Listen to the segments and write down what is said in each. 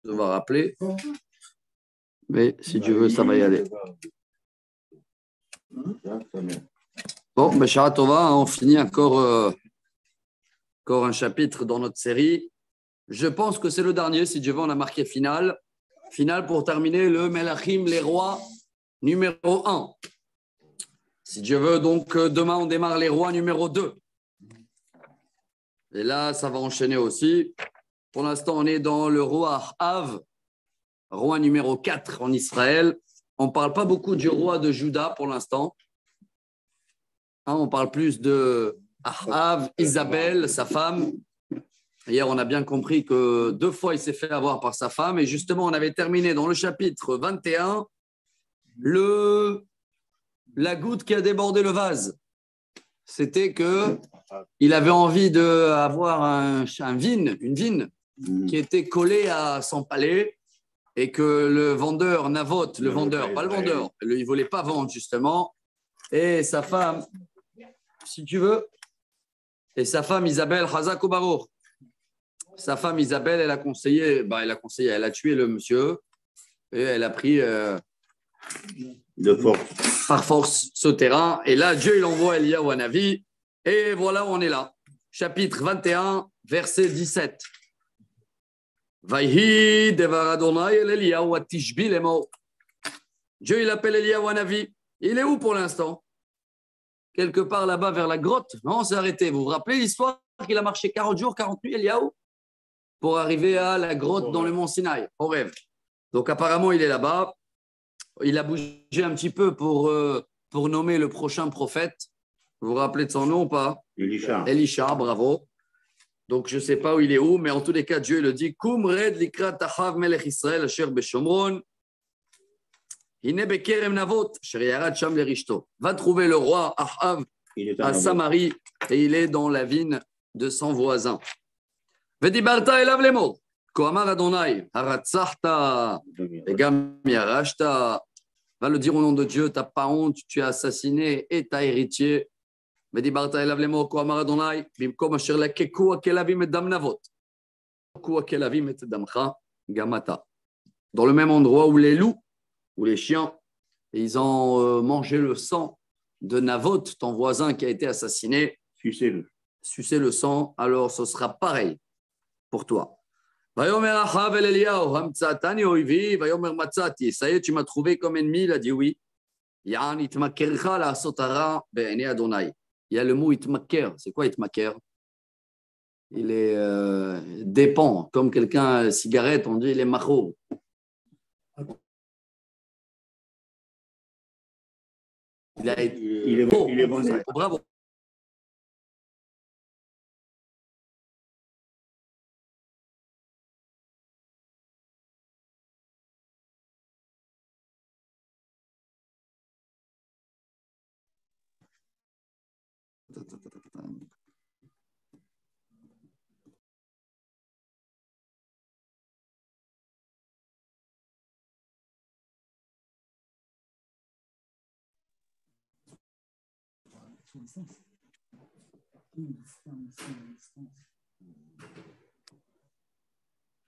devoir rappeler. Mais si tu veux, ça va y aller. Bon, Béchara Tova, on finit encore un chapitre dans notre série. Je pense que c'est le dernier. Si Dieu veut, on a marqué finale. Finale pour terminer le Melachim, les rois, numéro 1. Si Dieu veut, donc demain, on démarre les rois numéro 2. Et là, ça va enchaîner aussi. Pour l'instant, on est dans le roi Ahav, roi numéro 4 en Israël. On ne parle pas beaucoup du roi de Juda pour l'instant. On parle plus de Ahav, Isabelle, sa femme. Hier, on a bien compris que 2 fois, il s'est fait avoir par sa femme. Et justement, on avait terminé dans le chapitre 21, la goutte qui a débordé le vase. C'était qu'il avait envie d'avoir une vigne qui était collée à son palais et que le vendeur, Navoth, il ne voulait pas vendre justement. Et sa femme, si tu veux, et sa femme Isabelle, Chazak ou Baruch. Sa femme Isabelle, elle a conseillé, elle a tué le monsieur et elle a pris par force ce terrain. Et là, Dieu, il envoie Eliyahu Hanavi. Et voilà où on est là. Chapitre 21, verset 17. Vayhi devar Adonai el Eliyahu atishbi lemo. Dieu, il appelle Eliyahu Hanavi. Il est où pour l'instant? Quelque part là-bas vers la grotte. Non, c'est arrêté. Vous vous rappelez l'histoire qu'il a marché 40 jours, 40 nuits, Eliyahu, pour arriver à la grotte dans le mont Sinaï, au rêve. Donc apparemment, il est là-bas. Il a bougé un petit peu pour nommer le prochain prophète. Vous vous rappelez de son nom ou pas? Elisha, bravo. Donc je ne sais pas où il est où, mais en tous les cas, Dieu le dit. Kum red likrat Ahav melech Israël asher beshomron. Hine bekerem navot asher yarad sham lerishto. Va trouver le roi Ahav à Samarie et il est dans la vigne de son voisin. Vedibarta elav lemor. Koamar Adonai haratzachta egam yarashta. Va le dire au nom de Dieu, tu n'as pas honte, tu as assassiné et ta héritier. Vedibarta elav lemor koamar Adonai bimkom asher lakeku akelavim et dam navot. Ku akelavim et damcha gamata. Dans le même endroit où les loups, où les chiens, ils ont mangé le sang de Navot, ton voisin qui a été assassiné. Sucer le sang, alors ce sera pareil pour toi. Vayomer Ahav el Eliyahu, hamtsatani oivi, vayomer matzati. Ça y est, tu m'as trouvé comme ennemi, il a dit oui. Yan itmakercha la sotara be'ene Adonai. Il y a le mot itmaker. C'est quoi itmaker? Il est dépend, comme quelqu'un cigarette, on dit il est macho. Il est bon. Il est bon. Bravo.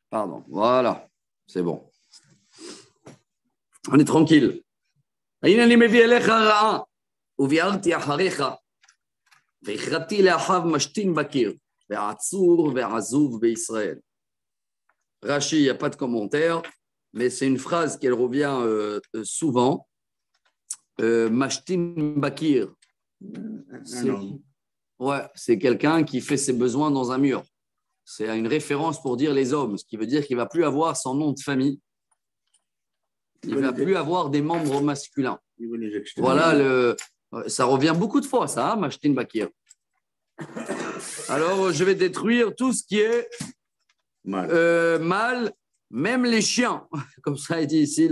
Pardon, voilà, c'est bon. On est tranquille. Rashi, il n'y a pas de commentaire, mais c'est une phrase qui revient souvent. Mashtin Bakir. C'est quelqu'un qui fait ses besoins dans un mur. C'est une référence pour dire les hommes, ce qui veut dire qu'il ne va plus avoir son nom de famille. Il ne va plus avoir des membres masculins. Voilà, ça revient beaucoup de fois, ça, Mashtin Bakir. Alors, je vais détruire tout ce qui est mâle, même les chiens. Comme ça, il dit ici.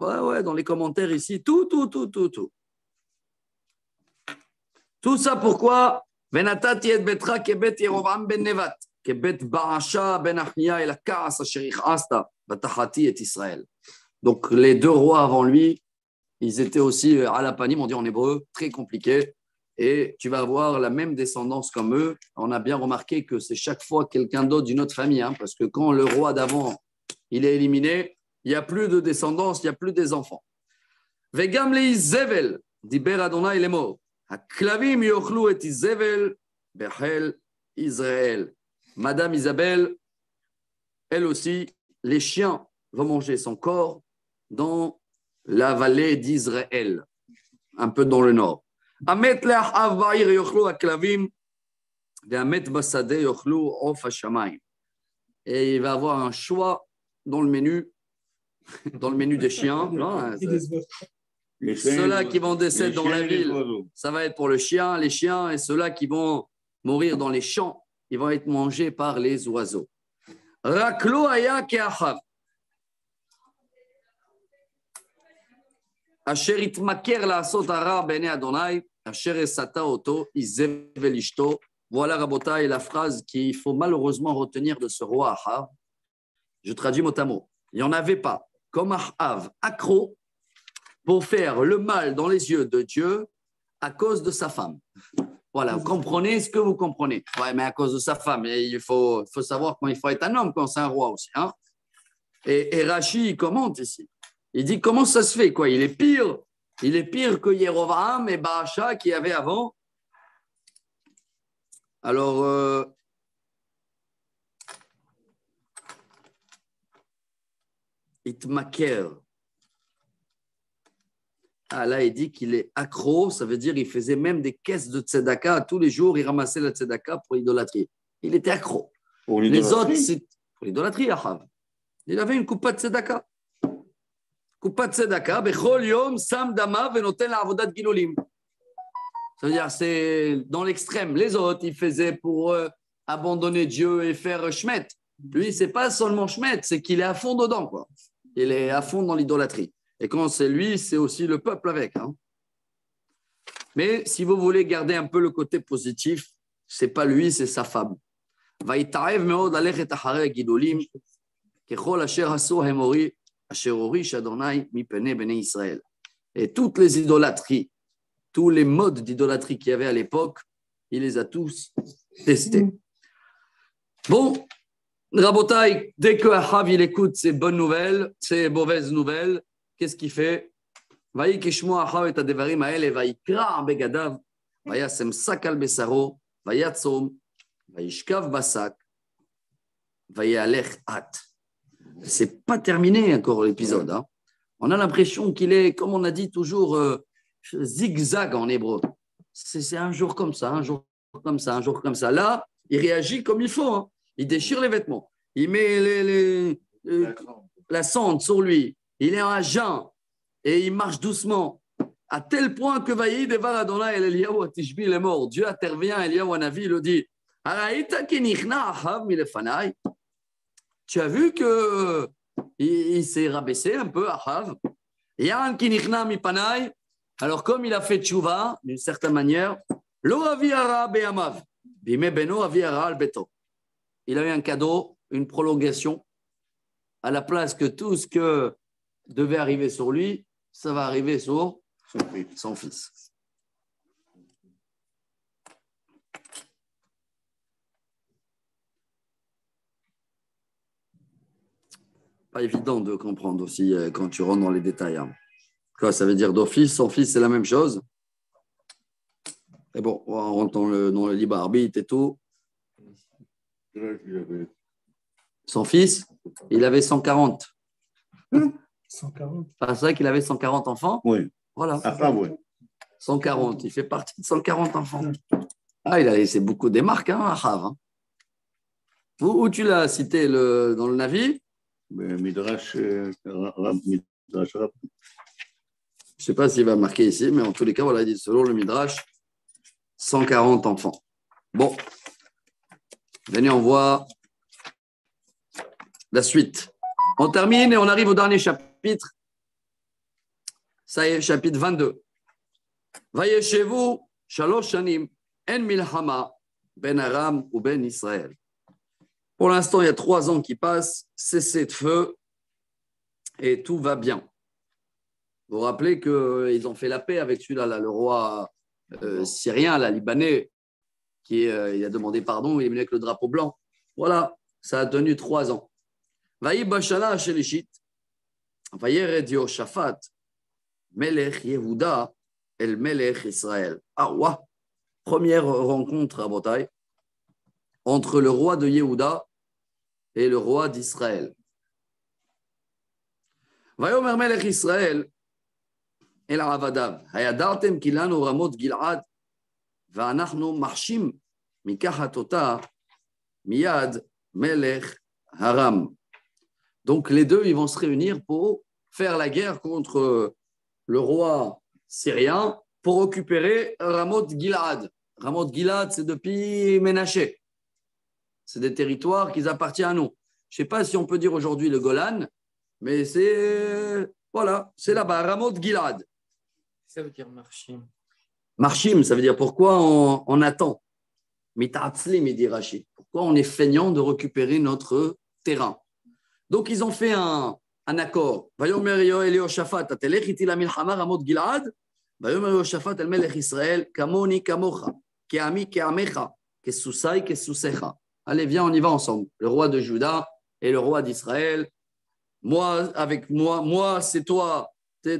Ouais, dans les commentaires ici, tout. Tout ça pourquoi? Venatati et betra kebet Yerovam ben Nevat, kebet Baasha ben Achnia et la Kaas asher ichasta batahati et Israël. Donc les 2 rois avant lui, ils étaient aussi à la panim, on dit en hébreu, très compliqués. et tu vas avoir la même descendance comme eux. On a bien remarqué que c'est chaque fois quelqu'un d'autre d'une autre famille, hein, parce que quand le roi d'avant il est éliminé, il n'y a plus de descendance, il n'y a plus des enfants. Vegam le Izevel, diber Adonai lemor. Haklavim yochlu et Izevel, bechel Israël. Madame Isabelle, elle aussi, les chiens vont manger son corps dans la vallée d'Israël, un peu dans le nord. Amet le'achav ba'ir yochlu haklavim, ve'amet basade yochlu of hashamayim. Et il va avoir un choix dans le menu des chiens. Ceux-là qui vont décéder dans la ville, ça va être pour les chiens, et ceux-là qui vont mourir dans les champs, ils vont être mangés par les oiseaux. Raklo aya ke'achav. Asher itmaker la'asot hara b'nei Adonai, asher esata oto, izevel ishto. Voilà, Rabotai, la phrase qu'il faut malheureusement retenir de ce roi Ahav. Je traduis mot à mot. Il n'y en avait pas, comme Ahav, accro pour faire le mal dans les yeux de Dieu à cause de sa femme. Voilà, vous comprenez ce que vous comprenez. Ouais, mais à cause de sa femme. Et il faut savoir quand il faut être un homme, quand c'est un roi aussi. Hein. Et Rashi, il commente ici. Il dit comment ça se fait, quoi. Il est pire que Yerovam et Baasha qu'il y avait avant. Alors, Itmaker. Ah, là, il dit qu'il est accro, ça veut dire qu'il faisait même des caisses de tzedaka. Tous les jours, il ramassait la tzedaka pour l'idolâtrie. Il était accro. Les autres, c'est pour l'idolâtrie, Ahav. Il avait une coupa de tzedaka. Coupa de tzedaka, bechol yom sam dama venoten la avodat gilolim. Ça veut dire, c'est dans l'extrême. Les autres, ils faisaient pour abandonner Dieu et faire shmet. Lui, c'est pas seulement shmet, c'est qu'il est à fond dedans, quoi. Il est à fond dans l'idolâtrie. Et quand c'est lui, c'est aussi le peuple avec. Hein. Mais si vous voulez garder un peu le côté positif, c'est pas lui, c'est sa femme. Vaïtaev meod alechet acharei gidolim, kechol asher asu hemori, asher orish Adonai mipene bnei Israël. Et toutes les idolâtries, tous les modes d'idolâtrie qu'il y avait à l'époque, il les a tous testés. Bon, Rabotai, dès que Ahav il écoute ces bonnes nouvelles, ces mauvaises nouvelles, qu'est-ce qu'il fait? Vayikishmo Ahav et adevarim haele vayikra begadav, vayasem sakal besaro, vayatzom, vayishkav basak, vayalech at. C'est pas terminé encore l'épisode. Hein. On a l'impression qu'il est, comme on a dit toujours, zigzag en hébreu. C'est un jour comme ça, un jour comme ça, un jour comme ça. Là, il réagit comme il faut. Hein. Il déchire les vêtements. Il met la cendre sur lui. Il est en jeun et il marche doucement. À tel point que Vaï devar Adonai el Eliyahu atishbi est mort. Dieu intervient, Eliyahu Hanavi le dit. Tu as vu que il s'est rabaissé un peu, Ahav. Alors, comme il a fait tchouva, d'une certaine manière, il a eu un cadeau, une prolongation, à la place que tout ce que devait arriver sur lui, ça va arriver sur son fils. Pas évident de comprendre aussi quand tu rentres dans les détails. Hein. Quoi, ça veut dire d'office, son fils, c'est la même chose. Et bon, on rentre dans le libre arbitre et tout. Son fils, il avait 140. 140. Ah, c'est vrai qu'il avait 140 enfants? Oui. Voilà. Après, oui. 140, il fait partie de 140 enfants. Ah, il a laissé beaucoup des marques, hein, Ahav. Hein. Où tu l'as cité dans le Navi? Midrash, Midrash Rab. Je ne sais pas s'il va marquer ici, mais en tous les cas, voilà, il dit selon le Midrash, 140 enfants. Bon, venez, on voit la suite. On termine et on arrive au dernier chapitre. Ça y est, chapitre 22. Vayeshevu shalosh shanim en milhama ben Aram ou ben Israël. Pour l'instant, il y a 3 ans qui passent, cessez de feu et tout va bien. Vous vous rappelez qu'ils ont fait la paix avec celui-là, là, le roi Syrien, là, Libanais, il a demandé pardon, il est venu avec le drapeau blanc. Voilà, ça a tenu 3 ans. Vaï Bashana Shelishit, Vayered Yoshafat, Melech Yehuda, El Melech Israël. Ah, ouais. Première rencontre à Botaï entre le roi de Yehuda et le roi d'Israël. Vayomer Melech Israël, El Avadav, Hayadartem Kilanu Ramot Gilad, Vanachnu Marshim, Mikachatota, Miyad, Melech, Haram. Donc les deux, ils vont se réunir pour faire la guerre contre le roi syrien pour récupérer Ramoth Gilad. Ramoth Gilad, c'est depuis Ménaché. C'est des territoires qui appartiennent à nous. Je ne sais pas si on peut dire aujourd'hui le Golan, mais c'est voilà, c'est là-bas, Ramoth Gilad. Ça veut dire marchim. Marchim, ça veut dire pourquoi on attend. Mita'atzlim, il dit Rachid. Pourquoi on est feignant de récupérer notre terrain. Donc, ils ont fait un accord. Vayomer Yehoshaphat, atelech iti la milchama Ramoth Gilad. Vayomer Yehoshaphat el melech Israël, kamoni kamocha, ke'ami ke'amecha, ke'susai ke'susecha. Allez, viens, on y va ensemble. Le roi de Juda et le roi d'Israël. Moi, avec moi, c'est toi.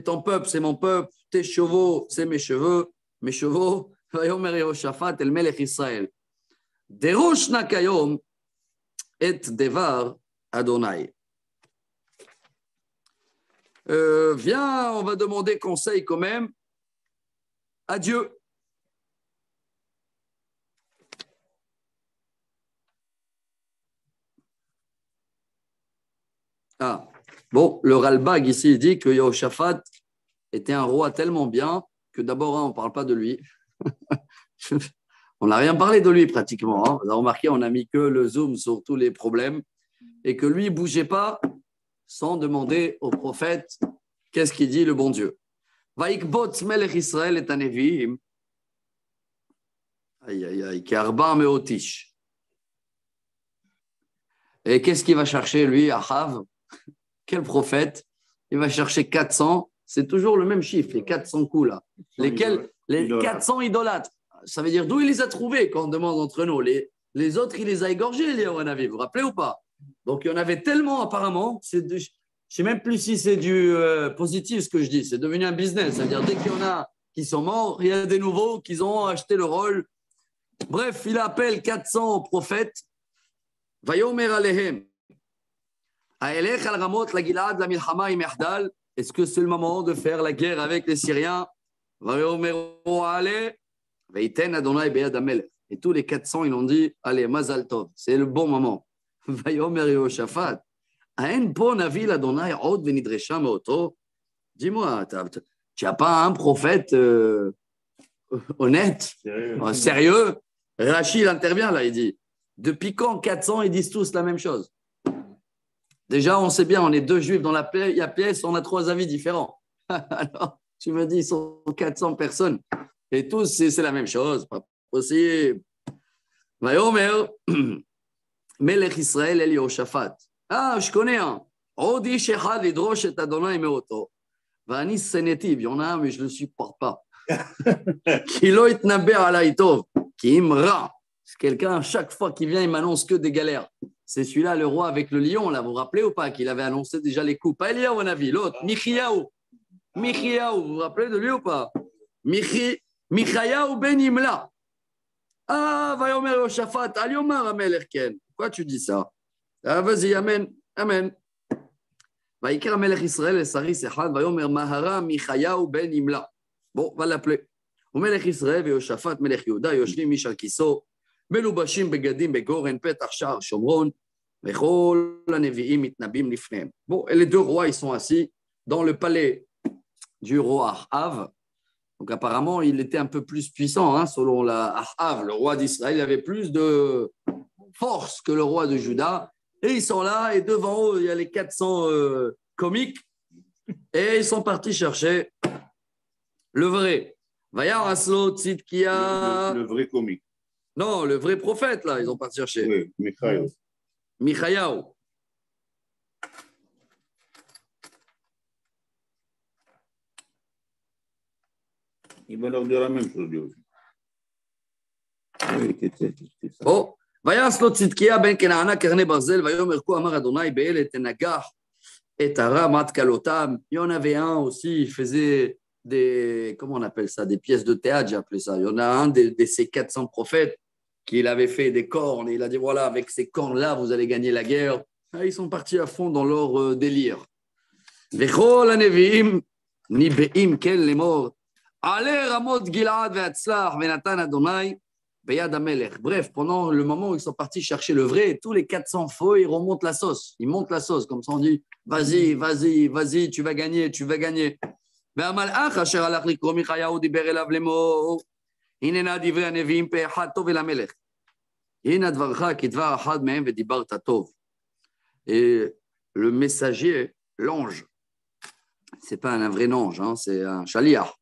Ton peuple, c'est mon peuple. Tes chevaux, c'est mes chevaux. Mes chevaux. Vayomer Yehoshaphat el melech Israël. Deroshna kayom et devar Adonai. Viens, on va demander conseil quand même à Dieu. Ah, bon, le Ralbag ici il dit que Yehoshaphat était un roi tellement bien que d'abord, on ne parle pas de lui. On n'a rien parlé de lui pratiquement. Hein. Vous avez remarqué, on n'a mis que le zoom sur tous les problèmes et que lui ne bougeait pas sans demander au prophète qu'est-ce qu'il dit le bon Dieu. Vaikbot melech Israël et Nevi'im. Aïe, aïe, aïe, Karba Meotish. Et qu'est-ce qu'il va chercher, lui, Achav? Quel prophète? Il va chercher 400. C'est toujours le même chiffre, les 400 coups là. Lesquels? Les 400 idolâtres. Ça veut dire d'où il les a trouvés quand on demande entre nous. Les autres, il les a égorgés, les Oanavi. Vous vous rappelez ou pas? Donc, il y en avait tellement apparemment. Je ne sais même plus si c'est du positif ce que je dis. C'est devenu un business. C'est-à-dire dès qu'il y en a qui sont morts, il y a des nouveaux qui ont acheté le rôle. Bref, il appelle 400 prophètes. Vayomer alehem. Aelech al Ramot la Gilad la milchama imerdal. Est-ce que c'est le moment de faire la guerre avec les Syriens? Vayomer ale. Veiten Adonai be'ad hamelech. Et tous les 400, ils ont dit, allez, Mazal Tov, c'est le bon moment. Vayomer Yehoshaphat. Aen po navi Adonai od venidresha meoto. Dis-moi, tu n'as pas un prophète honnête, sérieux? Rachid intervient là, il dit, depuis quand 400, ils disent tous la même chose? Déjà, on sait bien, on est 2 juifs dans la pièce, on a 3 avis différents. Alors, tu me dis, ils sont 400 personnes, et tous, c'est la même chose, pas possible. Vayomer, Melech Israël El Yehoshaphat. Ah, je connais un. Odi Shechad Lidrosh et Adonai Meoto. Vanis Senetiv, il y en a un, mais je ne le supporte pas. Kilo Itnaber Alaitov, qui imra. C'est quelqu'un, chaque fois qu'il vient, il m'annonce que des galères. C'est celui-là, le roi avec le lion, là, vous vous rappelez ou pas, qu'il avait annoncé déjà les coups. Pas Eliyahu Hanavi, l'autre, Michiyahu. Michiyahu, vous vous rappelez de lui ou pas? Michayahu ben Imla. Ah, Vayomer Yehoshaphat, Al-Yomar Amelech Ken. Pourquoi tu dis ça? Ah, vas-y, amen, amen. Vaïkar Amelech Israël et Saris Echad, Vayomer Mahara Michayahu ben Imla. Bon, va l'appeler. Umelech Israël et Yehoshaphat, Melech Yehuda, Yoshlim Mishal Kiso, Melubashim Begadim Begoren, Petach Shar Shomron, Vechol Nevi'im Mitnabim Lifnem. Bon, et les 2 rois, ils sont assis dans le palais du roi Ahav. Donc apparemment, il était un peu plus puissant, hein, selon la Ahav, le roi d'Israël, il avait plus de force que le roi de Juda. Et ils sont là, et devant eux, il y a les 400 comiques, et ils sont partis chercher le vrai. Vayar Aslo Tzidkia. Le vrai comique. Non, le vrai prophète, là, ils ont parti chercher. Oui, Michael. Michayahu. Il va leur dire la même chose, lui aussi. Oui, c'est ça. Oh, ויעש לו צדקיה בן כנענה קרני ברזל, ויאמר כה אמר אדוני באלה תנגח את הרע מת כלותם. Il y en avait un aussi, il faisait des, comment on appelle ça, des pièces de théâtre, j'ai appelé ça. Il y en a un de ces 400 prophètes qui avait fait des cornes, et il a dit voilà, avec ces cornes-là, vous allez gagner la guerre. Ah, ils sont partis à fond dans leur délire. וכל הנביאים ניבאים כן לאמור, עלה רמות גלעד והצלח ונתן אדוני ביד המלך. Bref, pendant le moment où ils sont partis chercher le vrai, tous les 400 faux, ils remontent la sauce. Ils montent la sauce, comme ça on dit, vas-y, vas-y, vas-y, tu vas gagner, tu vas gagner. והמלאך אשר הלך לקרוא מיכיהו דיבר אליו לאמור, הננה דברי הנביאים פה אחד טוב אל המלך. הנה דברך כדבר אחד מהם ודיברת טוב. Et le messager, l'ange, c'est pas un vrai ange, hein, c'est un chaliach,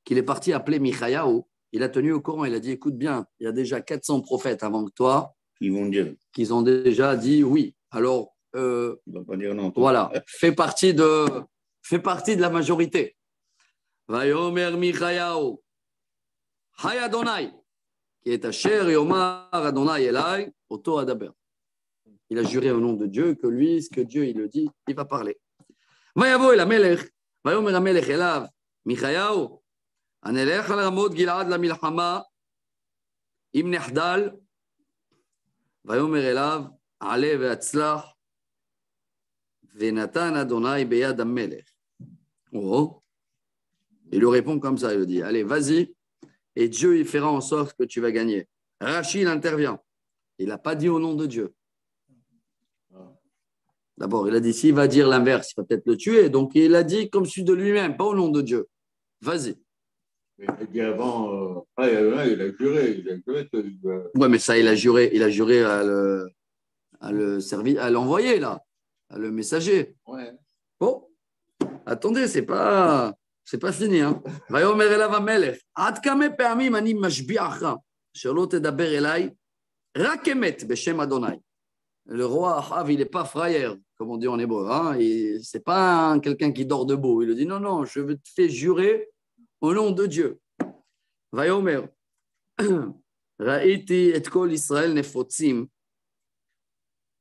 qu'il est parti appeler Michayahu. Il a tenu au courant, il a dit écoute bien, il y a déjà 400 prophètes avant que toi Ils vont dire. qui ont déjà dit oui. Alors, Il ne va pas dire non. voilà, fais partie de la majorité. Vayomer Michayahu, Hay Adonai, qui est Asher Yomar Adonai Elai, Oto Adaber. Il a juré au nom de Dieu que lui, ce que Dieu il le dit, il va parler. ויבוא אל המלך, ויאמר המלך אליו, מיכיהו, הנלך על רמות גלעד למלחמה, אם נחדל, ויאמר אליו, עלה והצלח, ונתן אדוני ביד המלך. Oh. Il lui répond comme ça, il lui dit, allez, vas-y, et Dieu il fera en sorte que tu vas gagner. Rachid intervient. Il n'a pas dit au nom de Dieu. D'abord, il a dit, s'il va dire l'inverse, il va peut-être le tuer. Donc, il a dit comme celui de lui-même, pas au nom de Dieu. Vas-y. Il a dit avant, il a juré qu'il va... Ouais, mais ça, il a juré à le servir, à l'envoyer, là, à le messager. Ouais. Bon, attendez, c'est pas fini. Hein. ויאמר אליו המלך, עד כמה פעמים אני משביעך, שלא תדבר אליי, רק אמת בשם אדוני. Le roi Ahav, il n'est pas frayeur, comme on dit en hébreu. Hein? Ce n'est pas quelqu'un qui dort debout. Il lui dit, non, non, je te fais jurer au nom de Dieu. Vayomer, ראיתי את כל ישראל נפוצים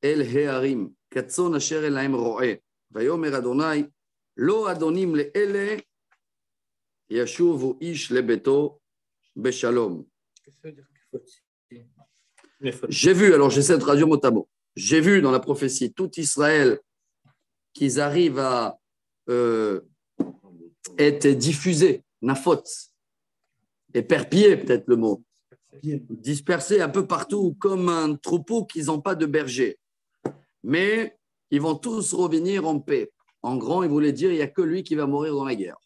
אל הערים, כצאן אשר אל להם רועה. ויאמר אדוני, לא אדונים לאלה, ישובו איש לביתו בשלום. J'ai vu, alors j'essaie de traduire mot à mot. J'ai vu dans la prophétie tout Israël qu'ils arrivent à être diffusés, nafot, éperpillés peut-être le mot, dispersés un peu partout comme un troupeau qu'ils n'ont pas de berger. Mais ils vont tous revenir en paix. En grand, il voulait dire il n'y a que lui qui va mourir dans la guerre.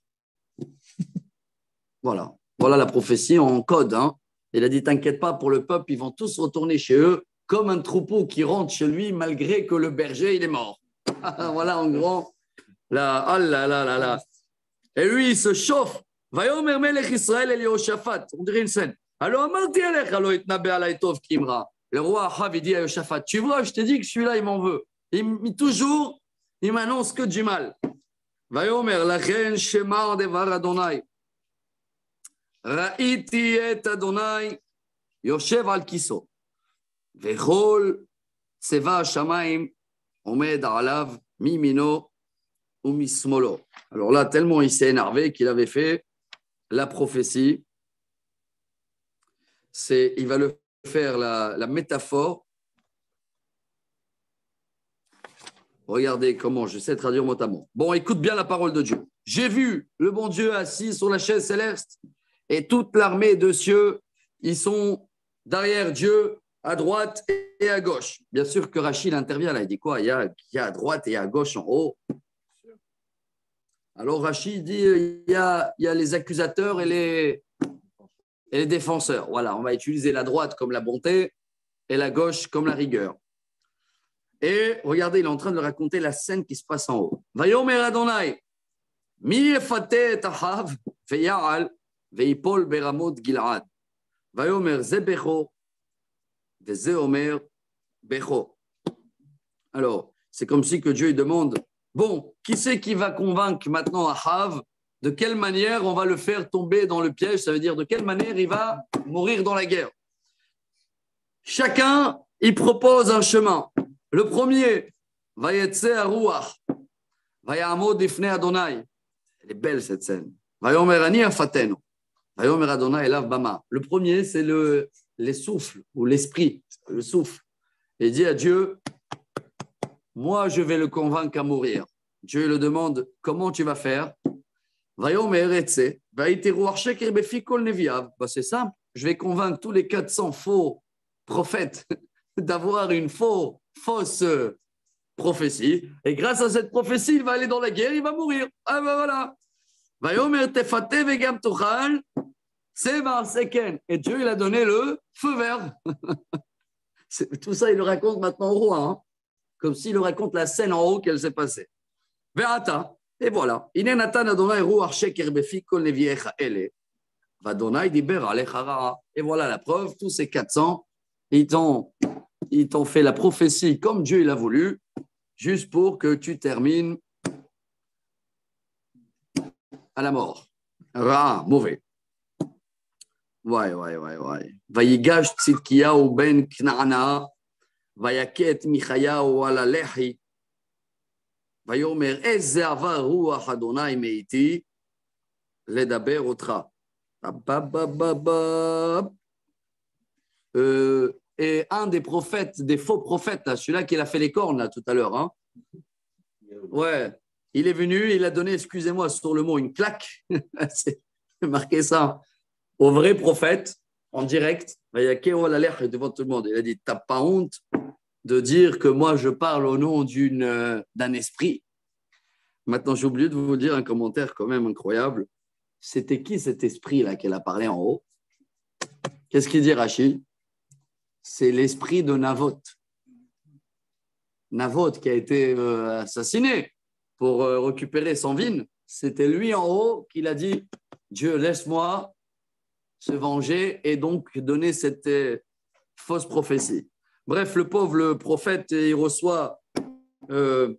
Voilà la prophétie en code. Hein. Il a dit t'inquiète pas pour le peuple, ils vont tous retourner chez eux comme un troupeau qui rentre chez lui malgré que le berger il est mort. Voilà en grand. Là. Et lui il se chauffe. ויאמר מלך ישראל אל יהושפט. On dirait une scène. Alors אמרתי עליך לא יתנבא עלי טוב כי אמרה. Le roi Ahav il dit à Yehoshaphat, tu vois, je t'ai dit que celui-là il m'en veut. Il m'annonce que du mal. ויאמר לכן שמע דבר אדוני. ראיתי את אדוני יושב על כיסאו. וכל צבא השמיים עומד עליו מימינו ומשמאלו. Alors là, tellement il s'est énervé qu'il avait fait la prophétie. Il va le faire la métaphore. Regardez comment, je sais traduire mot à mot. Bon, écoute bien la parole de Dieu. J'ai vu le bon Dieu assis sur la chaise céleste et toute l'armée de cieux, ils sont derrière Dieu, à droite et à gauche. Bien sûr que Rachid intervient là, il dit quoi? Il y a à droite et à gauche en haut. Alors Rachid dit il y a les accusateurs et les défenseurs. Voilà, on va utiliser la droite comme la bonté et la gauche comme la rigueur. Et regardez, il est en train de raconter la scène qui se passe en haut. Vayomer Adonai, mi yefate et Ahav veya'al veipol beramot Gil'ad. Vayomer ze becho veze omer becho. Alors, c'est comme si que Dieu demande, bon, qui c'est qui va convaincre maintenant Ahav de quelle manière on va le faire tomber dans le piège, ça veut dire de quelle manière il va mourir dans la guerre. Chacun, il propose un chemin. Le premier, Vayetse Aruach, Vayamod Ifne Adonai. Elle est belle cette scène. Vayomer Ani Afatenu. Vayomer Adonai Elav Bama. Le premier, c'est les souffles ou l'esprit, le souffle. Il dit à Dieu, moi je vais le convaincre à mourir. Dieu le demande, comment tu vas faire? C'est simple, je vais convaincre tous les 400 faux prophètes d'avoir une fausse prophétie. Et grâce à cette prophétie, il va aller dans la guerre, il va mourir. Ah ben voilà. Et Dieu, il a donné le feu vert. Tout ça, il le raconte maintenant au roi, hein, comme s'il le raconte la scène en haut qu'elle s'est passée. Et voilà. Et voilà la preuve, tous ces 400, ils t'ont fait la prophétie comme Dieu il a voulu, juste pour que tu termines à la mort. Mauvais. Ouais. Vayigash Tzidkiyahu ben Kna'ana, Vayaket Michayahu ala lehi, Vayomer eze ava ruach Adonai meiti, ledaber otra. Et un des prophètes, des faux prophètes, là, celui-là qui a fait les cornes là, tout à l'heure, hein. Ouais, il est venu, il a donné, excusez-moi sur le mot, une claque, c'est marqué ça, au vrai prophète, en direct, devant tout le monde. Il a dit, t'as pas honte de dire que moi je parle au nom d'un esprit. Maintenant, j'ai oublié de vous dire un commentaire quand même incroyable. C'était qui cet esprit-là qu'elle a parlé en haut? Qu'est-ce qu'il dit Rachid? C'est l'esprit de Navot. Navot qui a été assassiné pour récupérer son vin. C'était lui en haut qui l'a dit, Dieu, laisse-moi se venger et donc donner cette fausse prophétie. Bref, le pauvre prophète, il reçoit il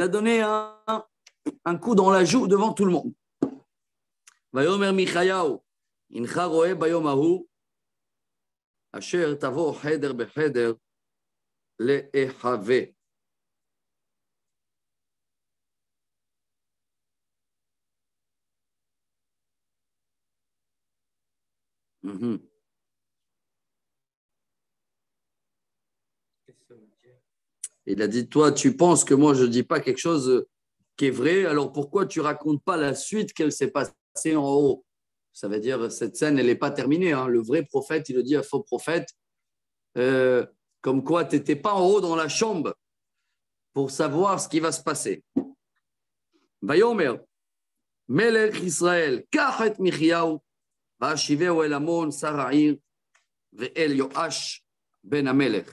a donné un coup dans la joue devant tout le monde. Vayomer Michayahu, incha roe bayom ahu, asher tavo cheder becheder le'ehave. Il a dit, toi, tu penses que moi, je ne dis pas quelque chose qui est vrai, alors pourquoi tu ne racontes pas la suite qu'elle s'est passée en haut? Ça veut dire, cette scène, elle n'est pas terminée, hein. Le vrai prophète, il le dit à faux prophète, comme quoi tu n'étais pas en haut dans la chambre pour savoir ce qui va se passer. Vayomer, Melech Israël, Kachet Michiyahu, Vashiveu el Amon, Sara'ir, Ve'el Yoash, Ben Amelech.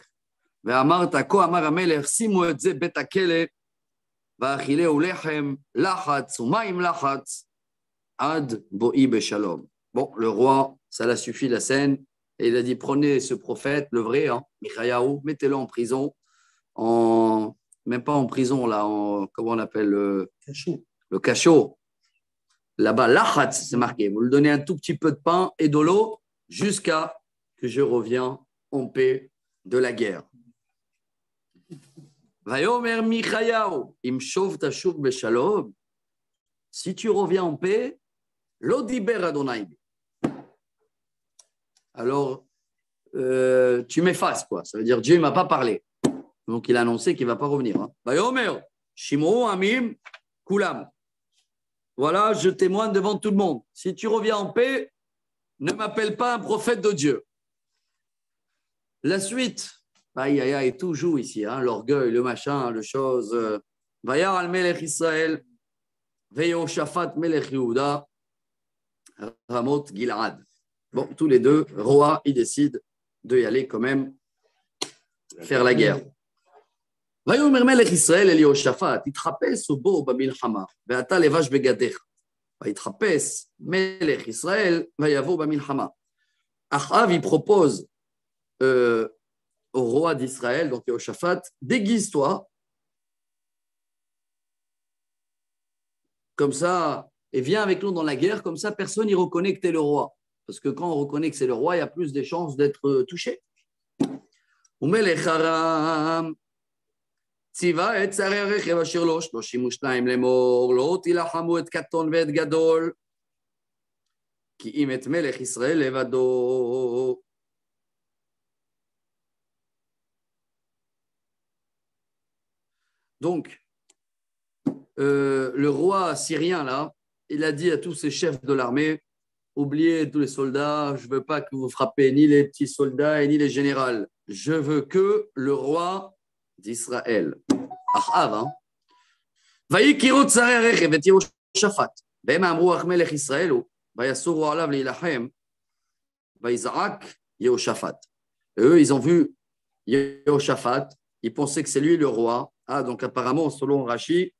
ואמרת, כה אמר המלך, שימו את זה בית הכלא, ואכילהו לחם, לחץ ומים לחץ, עד בואי בשלום. Bon, le roi, ça l'a suffi la scène, et il a dit, prenez ce prophète, le vrai, hein, Michayahu, mettez-le en prison, même pas en prison, là, comment on appelle le cachot. Là-bas, l'achatz, c'est marqué, vous lui donnez un tout petit peu de pain et de l'eau, jusqu'à que je reviens en paix de la guerre. Vayomer Michayahu, im shov tashuv beshalom. Si tu reviens en paix, lo diber Adonai. Alors, tu m'effaces, quoi. Ça veut dire Dieu ne m'a pas parlé. Donc, il a annoncé qu'il ne va pas revenir. Vayomer, Shimou Amim, Kulam. Voilà, je témoigne devant tout le monde. Si tu reviens en paix, ne m'appelle pas un prophète de Dieu. La suite. Aïe, aïe, aïe, tout joue ici, hein, l'orgueil, le machin, le chose. Vayar al melech Israël, Veyoshaphat melech Yehuda, Ramot Gilad. Bon, tous les deux, rois, ils décident de y aller quand même, faire la guerre. Vayomer melech Israël el Yehoshaphat, itchapes ubo bamilchama, ve'ata levash begadech. Itchapes melech Israël, vayavo bamilchama. Achav, il propose au roi d'Israël, donc Yehoshaphat, déguise-toi Comme ça, et viens avec nous dans la guerre, comme ça, personne n'y reconnaît que tu es le roi. Parce que quand on reconnaît que c'est le roi, il y a plus de chances d'être touché. ומלך ארם ציווה את שרי הרכב אשר לו 32 לאמור לא תילחמו את קטון ואת גדול כי אם את מלך ישראל לבדו. Donc, le roi syrien, là, il a dit à tous ses chefs de l'armée, oubliez tous les soldats, je ne veux pas que vous frappez ni les petits soldats et ni les généraux. Je veux que le roi d'Israël. Achav, hein? ויקראו את שרי הרכב את יהושפט, והם אמרו אך מלך ישראל הוא, ויסורו עליו להילחם, ויזעק יהושפט. Eux, ils ont vu Yehoshaphat, ils pensaient que c'est lui le roi. Ah, donc apparemment, selon Rashi,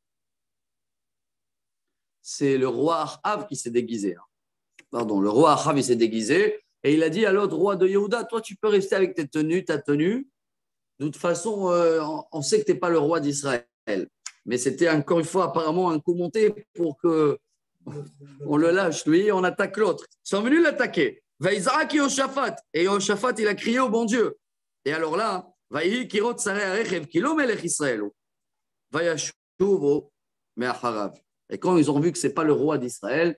c'est le roi Achav qui s'est déguisé. Pardon, le roi Achav, il s'est déguisé et il a dit à l'autre roi de Yehuda, toi, tu peux rester avec tes tenues, ta tenue. De toute façon, on sait que tu n'es pas le roi d'Israël. Mais c'était encore une fois apparemment un coup monté pour qu'on le lâche, lui, et on attaque l'autre. Ils sont venus l'attaquer. Vaïzak Yehoshaphat. Et Yehoshaphat, il a crié au bon Dieu. Et alors là, Vaïhi kirot sarei harechev kilo melech Israël. Vayashuvo me'acharav. Et quand ils ont vu que ce n'est pas le roi d'Israël,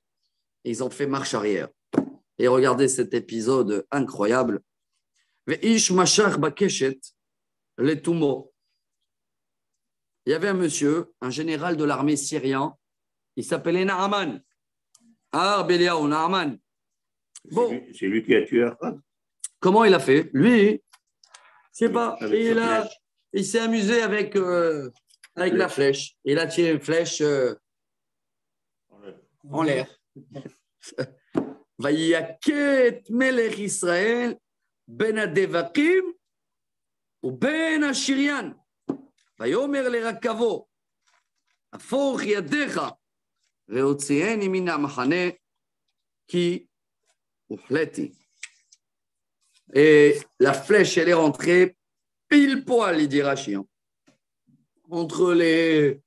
ils ont fait marche arrière. Et regardez cet épisode incroyable. Ve'ish mashach bakeshet letumo. Il y avait un monsieur, un général de l'armée syrien, il s'appelait Naaman. Ah, Béliaou, Naaman. Bon. C'est lui qui a tué Achab. Comment il a fait? Lui, je ne sais pas, Avec il s'est amusé avec la flèche. Il a tiré une flèche en l'air. Vayaket melech Israël ben adevakim ou ben ashirian. Vayomer lerakavo afoch yadecha veotzieni min hamachane ki uchleti. Et la flèche, elle est rentrée pile poil, il dit Rashi, entre les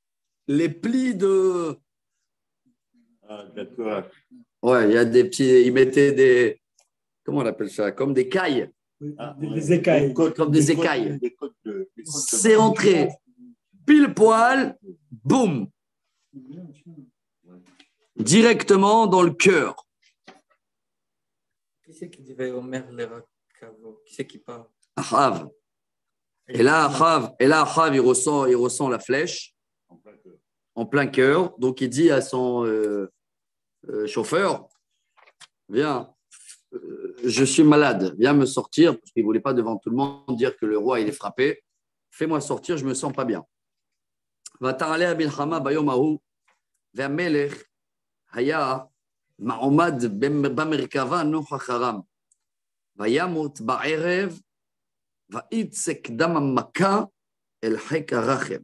plis de. Ah, d'accord. Ouais, il y a des petits. Ils mettaient des. Comment on appelle ça? Comme des cailles. Ah, Des écailles. Comme des écailles. Des côtes de- C'est rentré pile poil, boum, directement dans le cœur. Qui c'est qui dit Vayomer le Rakavo? Qui c'est qui parle? Achav. Et là, Achav, il ressent la flèche en plein cœur. en plein cœur. Donc, il dit à son chauffeur, viens, je suis malade, viens me sortir, parce qu'il ne voulait pas devant tout le monde dire que le roi, il est frappé. Fais-moi sortir, je ne me sens pas bien. ותעלה המלחמה ביום ההוא, והמלך היה מעומד במרכבה נוכח ארם. וימות בערב, ויצק דם המכה אל חיק הרחב.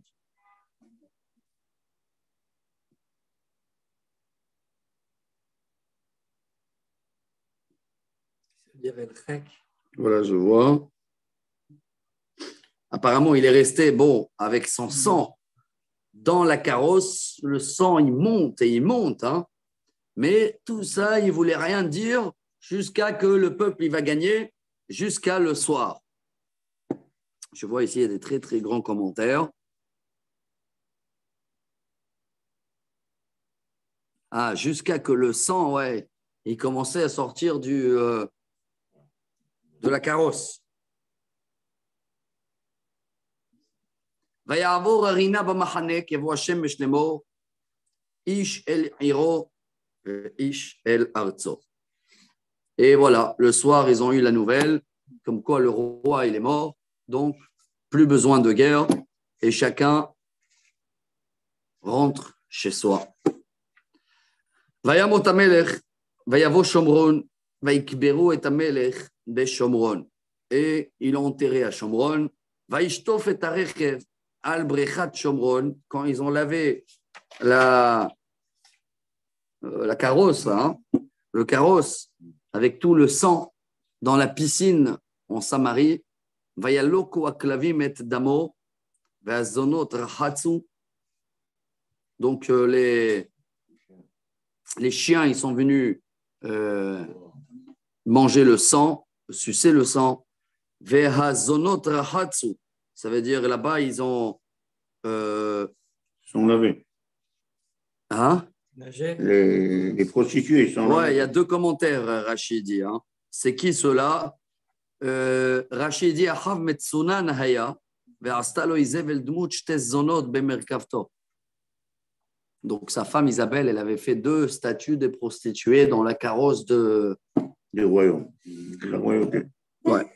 C'est-à-dire El Chek. Voilà, je vois. Apparemment, il est resté, bon, avec son sang dans la carrosse. Le sang, il monte et il monte. Hein. Mais tout ça, il ne voulait rien dire jusqu'à que le peuple il va gagner, jusqu'à le soir. Je vois ici, il y a des très, très grands commentaires. Ah, jusqu'à que le sang, ouais, il commençait à sortir de la carrosse. ויעבור הרינה במחנה כבוא השמש לאמור איש אל עירו ואיש אל ארצו. Et voilà, le soir, ils ont eu la nouvelle, comme quoi le roi, il est mort, donc plus besoin de guerre, et chacun rentre chez soi. וימות המלך, ויבוא שומרון, ויקברו את המלך בשומרון. Et ils l'ont enterré à Shomron, וישטוף את הרכב al brechat Shomron, quand ils ont lavé la carrosse, hein, le carrosse, avec tout le sang dans la piscine en Samarie, vayaloko aklavim et damo, vazonot rachatsu. Donc les les chiens, ils sont venus manger le sang, sucer le sang. Vehazonot rahatsu. Ça veut dire là-bas, ils ont. Sont lavés. Hein? Nager. Les prostituées sont Ouais, lavées. il y a deux commentaires, Rachid dit. Hein. C'est qui ceux-là? Rachid dit Achav Metsuna Nahaya, ve'asta lo Izevel Dmut shtes zonot bemerkavto. Donc sa femme Isabelle, elle avait fait 2 statues de prostituées dans la carrosse de. Du royaume. De la royauté. Ouais.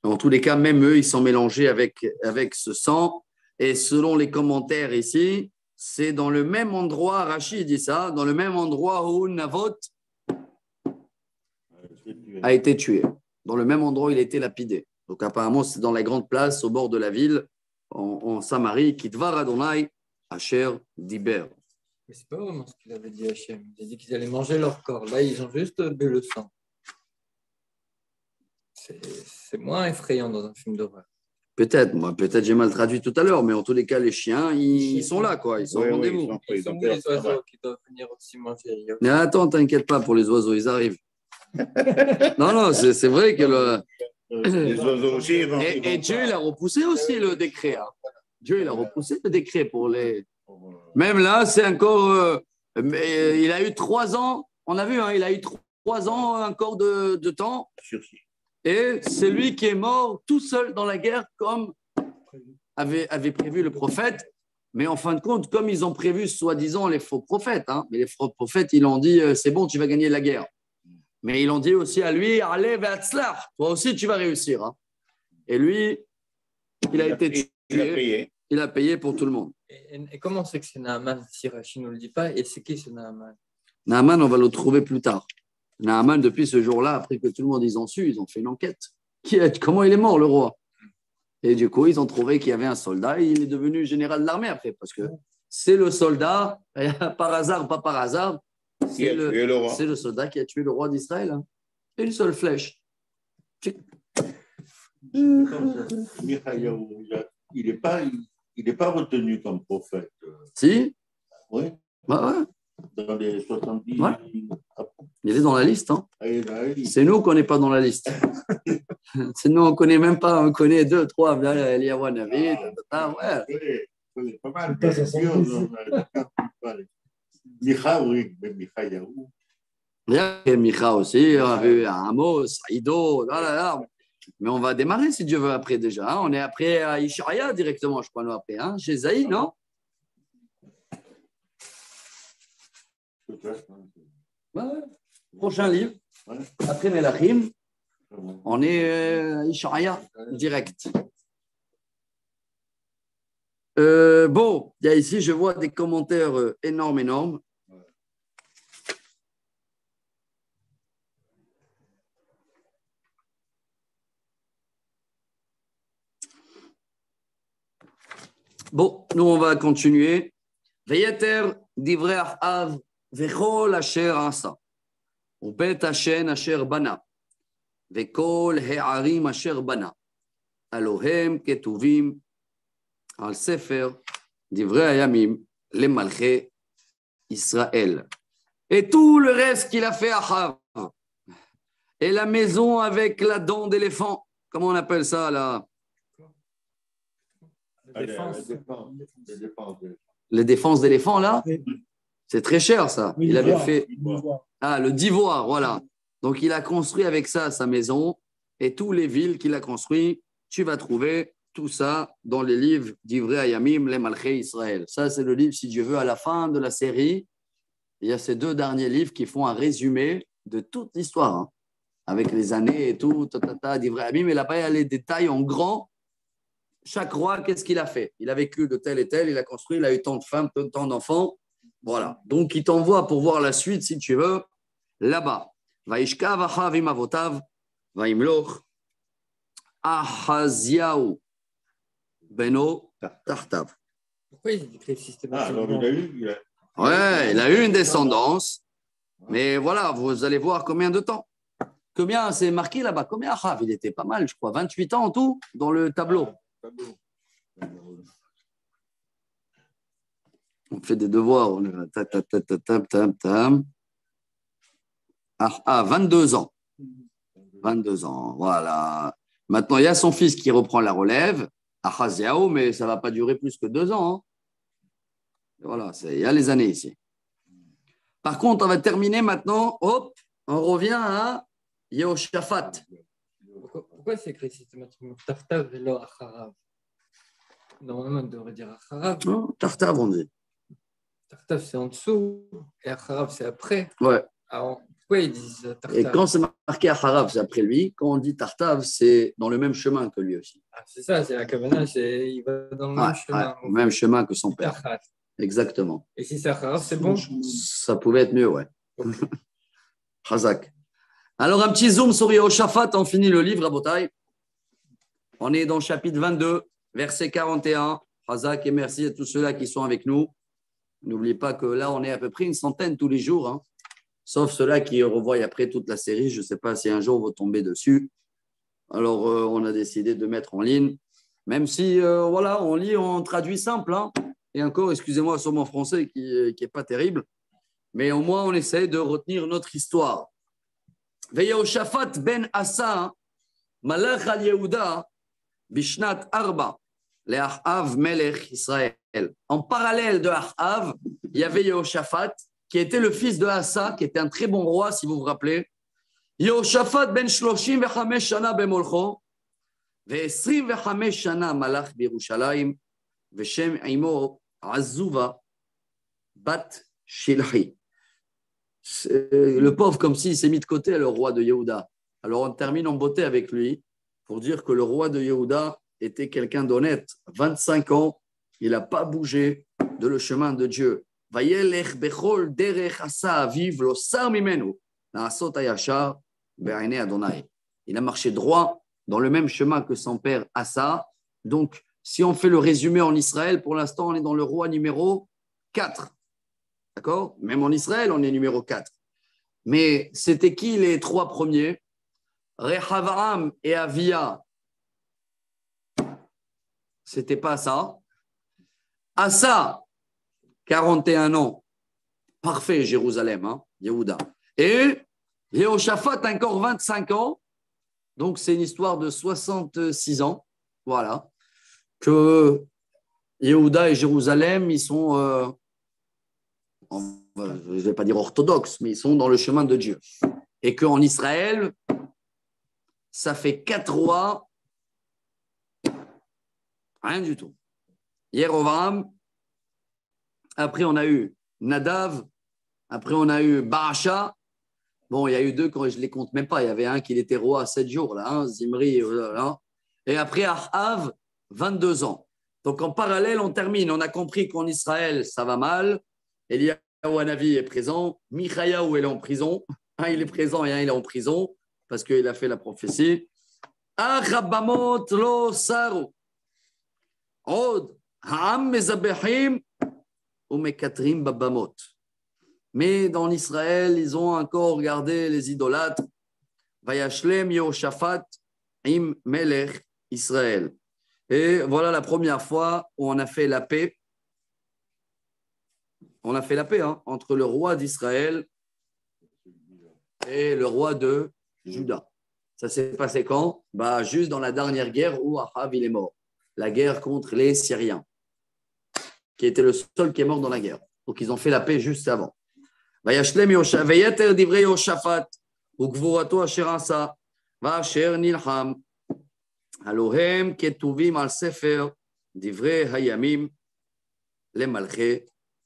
En tous les cas, même eux, ils sont mélangés avec ce sang. Et selon les commentaires ici, c'est dans le même endroit, Rachid dit ça, dans le même endroit où Navot a été tué. Dans le même endroit où il a été lapidé. Donc apparemment, c'est dans la grande place au bord de la ville, en Samarie, Kitvar Adonai, Asher Diber. Mais c'est pas vraiment ce qu'il avait dit Hachem. Il a dit qu'ils allaient manger leur corps. Là, ils ont juste bu le sang. C'est moins effrayant dans un film d'horreur. Peut-être j'ai mal traduit tout à l'heure, mais en tous les cas, les chiens, ils sont là, quoi. Ils sont au rendez-vous. Ils sont où les oiseaux qui doivent venir aussi manger? Mais attends, t'inquiète pas pour les oiseaux, ils arrivent. Non, c'est vrai que Les oiseaux aussi, ils vont. Et Dieu, il a repoussé aussi le décret. Hein. Dieu, il a repoussé le décret pour les. Même là, c'est encore. Il a eu 3 ans. On a vu, hein, il a eu 3 ans encore de temps. Et c'est lui qui est mort tout seul dans la guerre, comme avait prévu le prophète. Mais en fin de compte, comme ils ont prévu, soi-disant, les faux prophètes, hein, mais les faux prophètes, ils ont dit c'est bon, tu vas gagner la guerre. Mais ils ont dit aussi à lui allez, ve'atzlach, toi aussi, tu vas réussir. Hein. Et lui, il a été tué. Il a payé pour tout le monde. Et comment c'est que c'est Naaman si Rachid ne nous le dit pas? Et c'est qui ce Naaman? Naaman, on va le trouver plus tard. Naaman, depuis ce jour-là, après que tout le monde ils ont su, ils ont fait une enquête. Comment il est mort, le roi? Et du coup, ils ont trouvé qu'il y avait un soldat et il est devenu général de l'armée après, parce que c'est le soldat, par hasard, pas par hasard, c'est le soldat qui a tué le roi d'Israël. Hein. Une seule flèche. Michayahu, il n'est pas retenu comme prophète. Si? Oui. Bah ouais. Dans les 70. Ouais. Il est dans la liste. Hein. C'est nous qu'on n'est pas dans la liste. C'est nous, on ne connaît même pas. On connaît 2, 3. Eliyahu Navi. Ouais. Pas mal. Micha, oui, mais Michayahu. Il y a Micha aussi. On a vu Amos, Ido. Mais on va démarrer si Dieu veut après déjà. Hein. On est après à Ishaïa directement, je crois, nous après. Hein. Chez Zaï, non? Ouais. Prochain livre. Ouais. Après Melachim, on est à Ishaïa direct. Bon, il y a ici, je vois des commentaires énormes. Bon, nous, on va continuer. Veyeter divrei Achav vechol asher asa. ובית השן אשר בנה, וכל הערים אשר בנה, הלא הם כתובים על ספר דברי הימים למלכי ישראל. Et tout le reste qu'il a fait à Achav, et la maison avec la dent d'éléphant, comment on appelle ça là? Les défenses d'éléphant là? C'est très cher ça. Il avait fait. Ah, le d'ivoire, voilà. Donc, il a construit avec ça sa maison et tous les villes qu'il a construit, tu vas trouver tout ça dans les livres d'Ivrei Hayamim, les Malchei Israël. Ça, c'est le livre, si Dieu veut, à la fin de la série. Il y a ces 2 derniers livres qui font un résumé de toute l'histoire, hein, avec les années et tout, d'Ivrei Hayamim. Et là-bas, il y a les détails en grand. Chaque roi, qu'est-ce qu'il a fait? Il a vécu de tel et tel, il a construit, il a eu tant de femmes, tant d'enfants. Voilà. Donc, il t'envoie pour voir la suite, si tu veux, là-bas. Vaishkav Achav im avotav, vaimloch Ahaziaou beno tartav. Pourquoi il écrit systématiquement? Il a eu une descendance, mais voilà, vous allez voir combien de temps. Combien, c'est marqué là-bas, combien Achav? Il était pas mal, je crois, 28 ans en tout dans le tableau. On fait des devoirs. On est tam. Ah, 22 ans. 22 ans, voilà. Maintenant, il y a son fils qui reprend la relève, Ahaziao, mais ça ne va pas durer plus que 2 ans. Hein. Voilà, il y a les années ici. Par contre, on va terminer maintenant. Hop, on revient à Yehoshaphat. Pourquoi c'est écrit systématiquement Tartav et là Acharav? Normalement, on devrait dire Acharav. Non, Tartav, on dit. Tartav, c'est en dessous et Acharav, c'est après. Ouais. Alors, pourquoi ils disent Tartav? Et quand c'est marqué Acharav, c'est après lui. Quand on dit Tartav, c'est dans le même chemin que lui aussi. Ah, c'est ça, c'est la Kavana, il va dans le même chemin. Le même chemin que son père. Acharav. Exactement. Et si c'est Acharav, c'est bon? Ça pouvait être mieux, ouais. Chazak. Alors, un petit zoom sur Yehoshaphat, on finit le livre à Botaï. On est dans le chapitre 22, verset 41. Chazak et merci à tous ceux-là qui sont avec nous. N'oubliez pas que là, on est à peu près une centaine tous les jours, hein. Sauf ceux-là qui revoient après toute la série. Je ne sais pas si un jour vous tombez dessus. Alors, on a décidé de mettre en ligne, même si, voilà, on lit, on traduit simple. Hein. Et encore, excusez-moi sur mon français qui n'est pas terrible, mais au moins, on essaie de retenir notre histoire. Yehoshaphat ben Asa, Malach al Yehuda, Bishnat Arba, le Achav Melech Israël. En parallèle de Achav, il y avait Yehoshaphat, qui était le fils de Asa, qui était un très bon roi, si vous vous rappelez. Yehoshaphat ben 35 shana במולכו, ו-25 shana malach בירושלים, ושם עמו עזובה בת shilhi. Le pauvre, comme s'il s'est mis de côté, le roi de Yehuda. Alors, on termine en beauté avec lui pour dire que le roi de Yehuda était quelqu'un d'honnête. 25 ans, il n'a pas bougé de le chemin de Dieu. Vayelech bechol derech asa aviv lo sar mimenu la'asot hayashar be'einei Adonai. Il a marché droit dans le même chemin que son père Asa. Donc, si on fait le résumé en Israël, pour l'instant, on est dans le roi numéro 4. D'accord? Même en Israël, on est numéro 4. Mais c'était qui les 3 premiers? Rehavam et Avia. C'était pas ça. Asa, 41 ans. Parfait, Jérusalem, hein, Yehuda. Et Yehoshaphat, encore 25 ans. Donc, c'est une histoire de 66 ans. Voilà. Que Yehuda et Jérusalem, ils sont, je ne vais pas dire orthodoxes, mais ils sont dans le chemin de Dieu. Et qu'en Israël, ça fait 4 rois, rien du tout. Yerovam, après on a eu Nadav, après on a eu Baasha. Bon, il y a eu 2 quand je ne les compte même pas. Il y avait un qui était roi à 7 jours, là, hein, Zimri. Là. Et après Ahav, 22 ans. Donc en parallèle, on termine. On a compris qu'en Israël, ça va mal. Eliyahu Hanavi est présent. Michayahu, il est en prison. Un, il est présent et un, il est en prison parce qu'il a fait la prophétie. Achabamot lo saru. Od ha'am mezabehim ou mekatrim babamot. Mais dans Israël, ils ont encore regardé les idolâtres. Vayashlem Yehoshaphat im melech Israël. Et voilà la première fois où on a fait la paix. On a fait la paix entre le roi d'Israël et le roi de Juda. Ça s'est passé quand? Juste dans la dernière guerre où Ahav il est mort. La guerre contre les Syriens, qui était le seul qui est mort dans la guerre. Donc ils ont fait la paix juste avant. וישלם ויתר דברי יהושפט וגבורתו אשר עשה ואשר נלחם הלא הם כתובים על ספר דברי הימים למלכי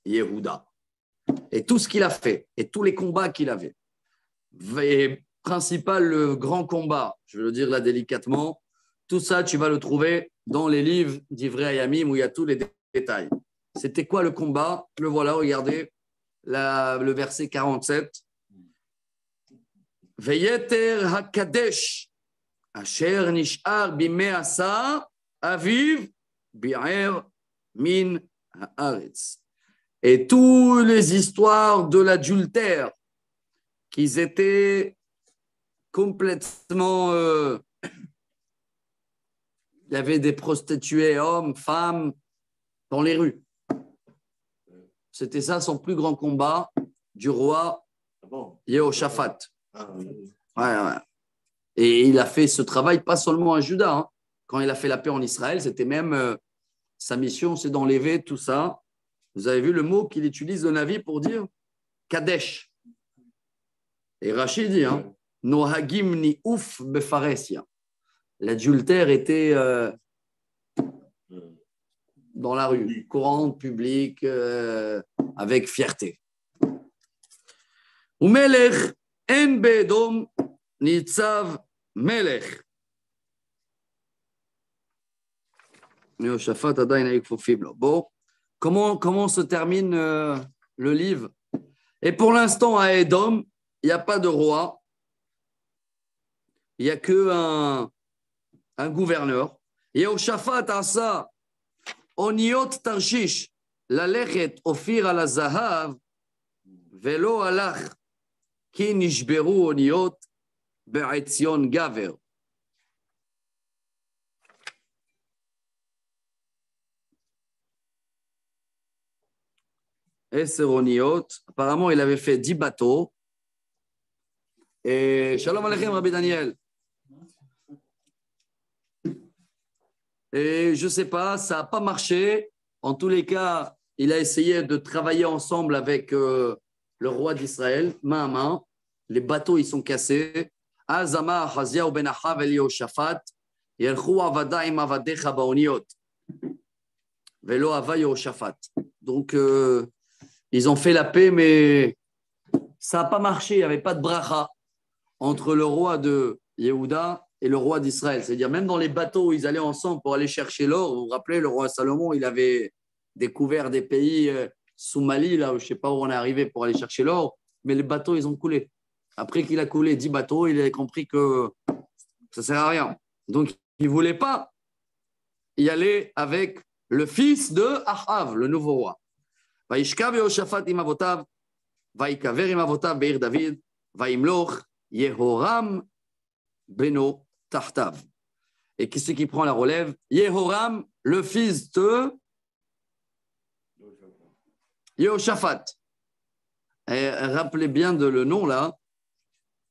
יהודה. Et tout ce qu'il a fait et tous les combats qu'il avait. Et principal, le grand combat, je vais le dire là délicatement, tout ça tu vas le trouver dans les livres d'Ivrei Hayamim où il y a tous les détails. C'était quoi le combat? Le voilà, regardez. Le verset 47. Veyeter hakadesh asher nishar bimei asa aviv bi'er min haaretz. Et toutes les histoires de l'adultère qu'ils étaient complètement il y avait des prostituées hommes, femmes dans les rues. C'était ça son plus grand combat du roi Yehoshaphat. Ouais. Et il a fait ce travail pas seulement à Juda. Hein. Quand il a fait la paix en Israël, c'était même sa mission, c'est d'enlever tout ça. Vous avez vu le mot qu'il utilise, le Navi, pour dire Kadesh. Et Rachid dit, hein, Nohagim ni ouf befaresia. L'adultère était dans la rue, courante, publique, avec fierté. Umelech en bedom nitzav melech. Bon, comment se termine le livre? Et pour l'instant, à Édom, il n'y a pas de roi. Il n'y a qu'un gouverneur. Yehoshaphat asa oniot tarshish lalechet ofir al zahav velo alach ki nishberu oniot be'etzion gaver. Esseroniot. Apparemment, il avait fait 10 bateaux. Et Shalom Aleichem, Rabbi Daniel. Et je ne sais pas, ça n'a pas marché. En tous les cas, il a essayé de travailler ensemble avec le roi d'Israël, main à main. Les bateaux, ils sont cassés. Azama, Hazia, Ben Achav, Yehoshaphat, Yelchou Avada im Avadecha Baoniot. Velo Ava Yehoshaphat. Donc, ils ont fait la paix, mais ça n'a pas marché. Il n'y avait pas de bracha entre le roi de Yehuda et le roi d'Israël. C'est-à-dire, même dans les bateaux où ils allaient ensemble pour aller chercher l'or, vous vous rappelez, le roi Salomon, il avait découvert des pays sous Mali, là où je ne sais pas où on est arrivé pour aller chercher l'or, mais les bateaux, ils ont coulé. Après qu'il a coulé 10 bateaux, il a compris que ça ne sert à rien. Donc, il ne voulait pas y aller avec le fils de Ahav, le nouveau roi. Vaishkav Yehoshaphat im avotav, vaikaver im avotav be'ir David, vaimloch Yehoram beno tahtav. Et qui c'est qui prend la relève? Yehoram, le fils de Yehoshaphat. Et rappelez bien de le nom là,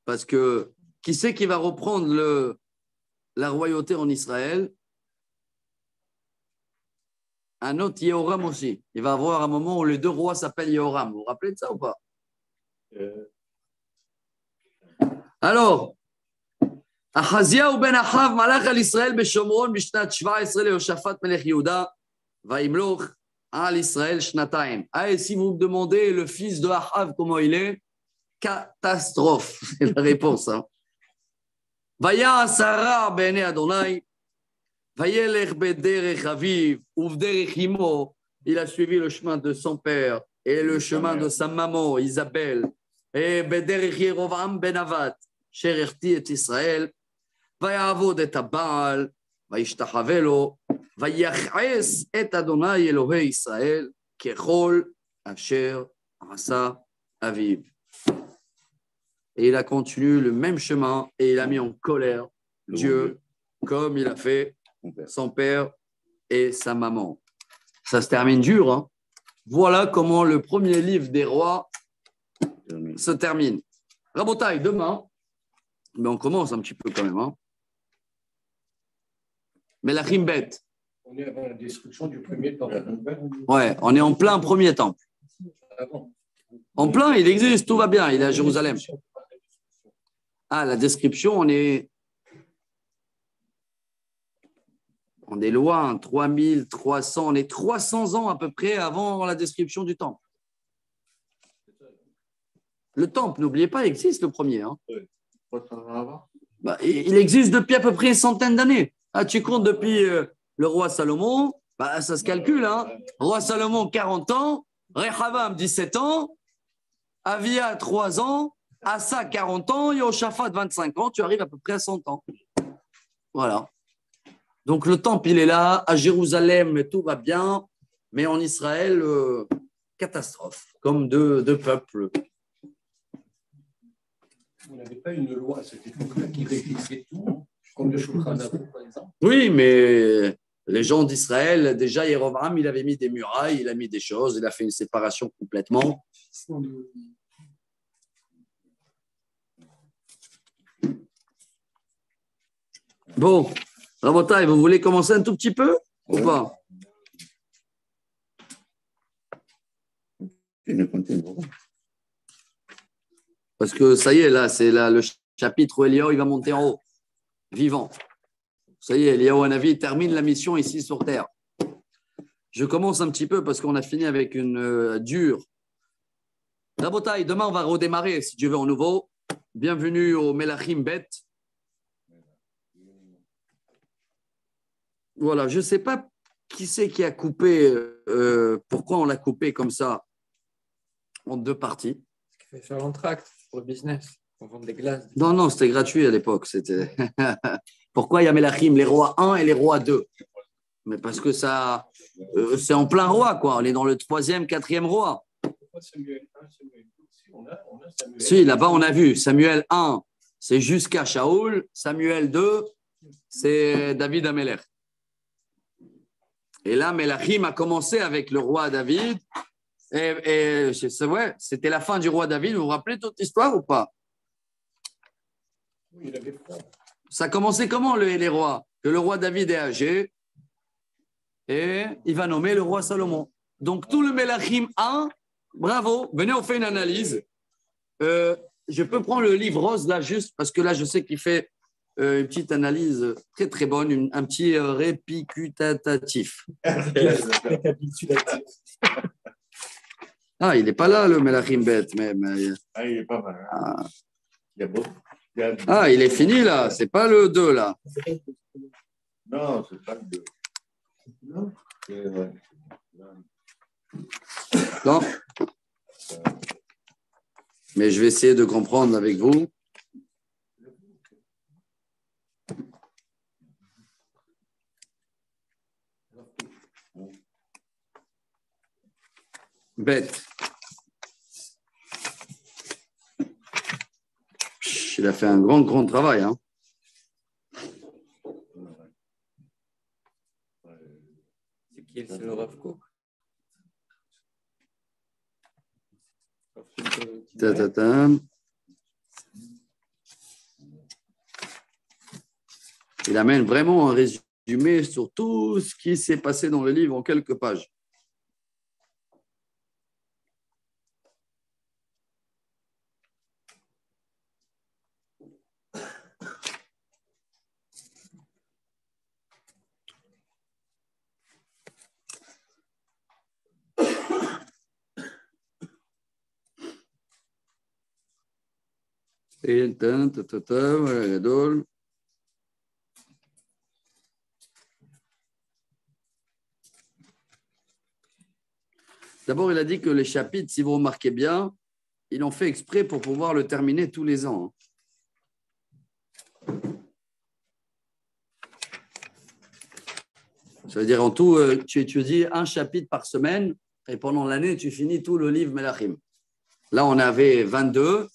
parce que qui c'est qui va reprendre la royauté en Israël? Un autre Yehoram aussi. Il va y avoir un moment où les deux rois s'appellent Yehoram. Vous vous rappelez de ça ou pas? Alors, Ahazia ou Ben Achav malach al Israël b'Shomron b'shnat 17 Yehoshaphat melech Yehuda va'imloch al Israël shnataim. Ah, et si vous me demandez le fils de Ahav comment il est, catastrophe, c'est la réponse. Hein. Vaya Sarah b'nei Adonai. Vayelech bederech aviv uvderech imo. Il a suivi le chemin de son père et le chemin de sa maman Isabelle. Et bederech Yerovam ben Avat, shererti et Israël. Vayavod et Abal, vayishtachavelo, vayaches et Adonai Elohei Israël, kechol asher asa aviv. Et il a continué le même chemin et il a mis en colère Dieu comme il a fait son père et sa maman. Ça se termine dur. Hein. Voilà comment le premier livre des rois se termine. Rabotaï, demain, mais on commence un petit peu quand même. Hein. Melachim Bet. On est avant la destruction du premier temple. Ouais, on est en plein premier temple. En plein, il existe, tout va bien, il est à Jérusalem. Ah, la description, on est loin, 3300, on est 300 ans à peu près avant la description du temple. Le temple, n'oubliez pas, il existe le premier. Hein. Bah, il existe depuis à peu près une centaine d'années. Ah, tu comptes depuis le roi Salomon, bah, ça se calcule. Hein. Roi Salomon, 40 ans, Rehavam, 17 ans, Avia, 3 ans, Asa, 40 ans, Yehoshaphat, 25 ans, tu arrives à peu près à 100 ans. Voilà. Donc le temple, il est là, à Jérusalem, tout va bien, mais en Israël, catastrophe, comme deux peuples. Vous n'avez pas une loi à cette époque-là qui régissait tout, comme le Shulchan Aruch, par exemple? Oui, mais les gens d'Israël, déjà, Yerovam, il avait mis des murailles, il a mis des choses, il a fait une séparation complètement. Bon, Rabotai, vous voulez commencer un tout petit peu ou pas? Parce que ça y est, là, c'est là, le chapitre où Eliyahu il va monter en haut, vivant. Ça y est, Eliyahu Hanavi termine la mission ici sur Terre. Je commence un petit peu parce qu'on a fini avec une dure. Rabotai, demain, on va redémarrer, si Dieu veut, en nouveau. Bienvenue au Melachim Bet. Voilà, je ne sais pas qui c'est qui a coupé, pourquoi on l'a coupé comme ça en deux parties. Il fait faire l'entracte pour le business. On vend des glaces. Non, non, c'était gratuit à l'époque. C'était... Pourquoi il y a Melachim, les rois 1 et les rois 2? Mais parce que ça, c'est en plein roi, quoi. On est dans le 3e, 4e roi. Si, là-bas, on a vu Samuel 1, c'est jusqu'à Shaoul. Samuel 2, c'est David Améler. Et là, Melachim a commencé avec le roi David. Et c'est vrai, c'était la fin du roi David. Vous vous rappelez toute l'histoire ou pas? Oui, il avait froid. Ça a commencé comment, les rois? Que le roi David est âgé et il va nommer le roi Salomon. Donc, tout le Melachim 1, bravo, venez, on fait une analyse. Je peux prendre le livre rose là, juste parce que là, je sais qu'il fait une petite analyse très, très bonne, un petit répicutatif. Ah, il n'est pas là, le Melachim Bet. Ah, il est pas mal. Hein. Ah. Il y a beau. Ah, il est fini là, c'est pas le 2 là. Non, c'est pas le 2. Non. Non. Mais je vais essayer de comprendre avec vous. Bête. Il a fait un grand, grand travail. Hein. C'est qui? C'est le Rav Kook. Il amène vraiment un résumé sur tout ce qui s'est passé dans le livre en quelques pages. D'abord, il a dit que les chapitres, si vous remarquez bien, il en fait exprès pour pouvoir le terminer tous les ans. Ça veut dire en tout, tu dis un chapitre par semaine et pendant l'année, tu finis tout le livre Melachim. Là, on avait 22.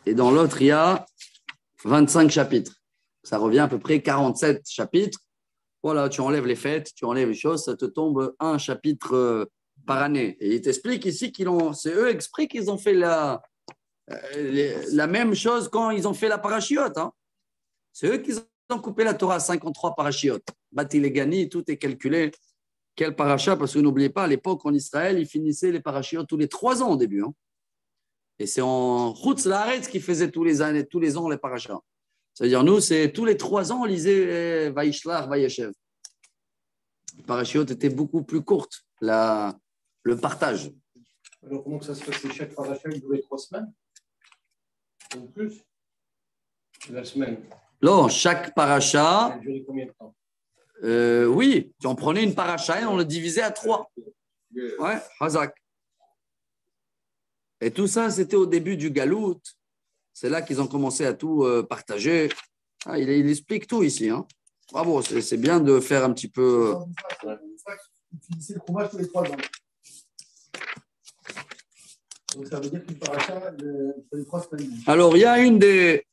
Et dans l'autre, il y a 25 chapitres. Ça revient à peu près 47 chapitres. Voilà, tu enlèves les fêtes, tu enlèves les choses, ça te tombe un chapitre par année. Et il t'explique ici c'est eux exprès qu'ils ont fait la même chose quand ils ont fait la parachiote. Hein. C'est eux qui ont coupé la Torah à 53 parachiotes. Bati les Gani, tout est calculé. Quel parachat? Parce que n'oubliez pas, à l'époque, en Israël, ils finissaient les parachiotes tous les 3 ans au début. Hein. Et c'est en Chutz Laaretz qui faisait tous les ans les parachats. C'est-à-dire, nous, c'est tous les 3 ans, on lisait Vaishlach, Vayeshev. Les parachiotes étaient beaucoup plus courtes, le partage. Alors, comment que ça se passe? Chaque parachat, il durait 3 semaines? Ou plus? La semaine. Non, chaque parachat. Ça durait combien de temps? Oui, on prenait une paracha et on le divisait à 3. Ouais, Hazak. Et tout ça, c'était au début du Galout. C'est là qu'ils ont commencé à tout partager. Ah, il explique tout ici. Hein. Bravo, c'est bien de faire un petit peu. Vous finissez le fromage tous les 3 ans. Donc ça veut dire qu'il paracha pour les 3 semaines. Alors, il y a une des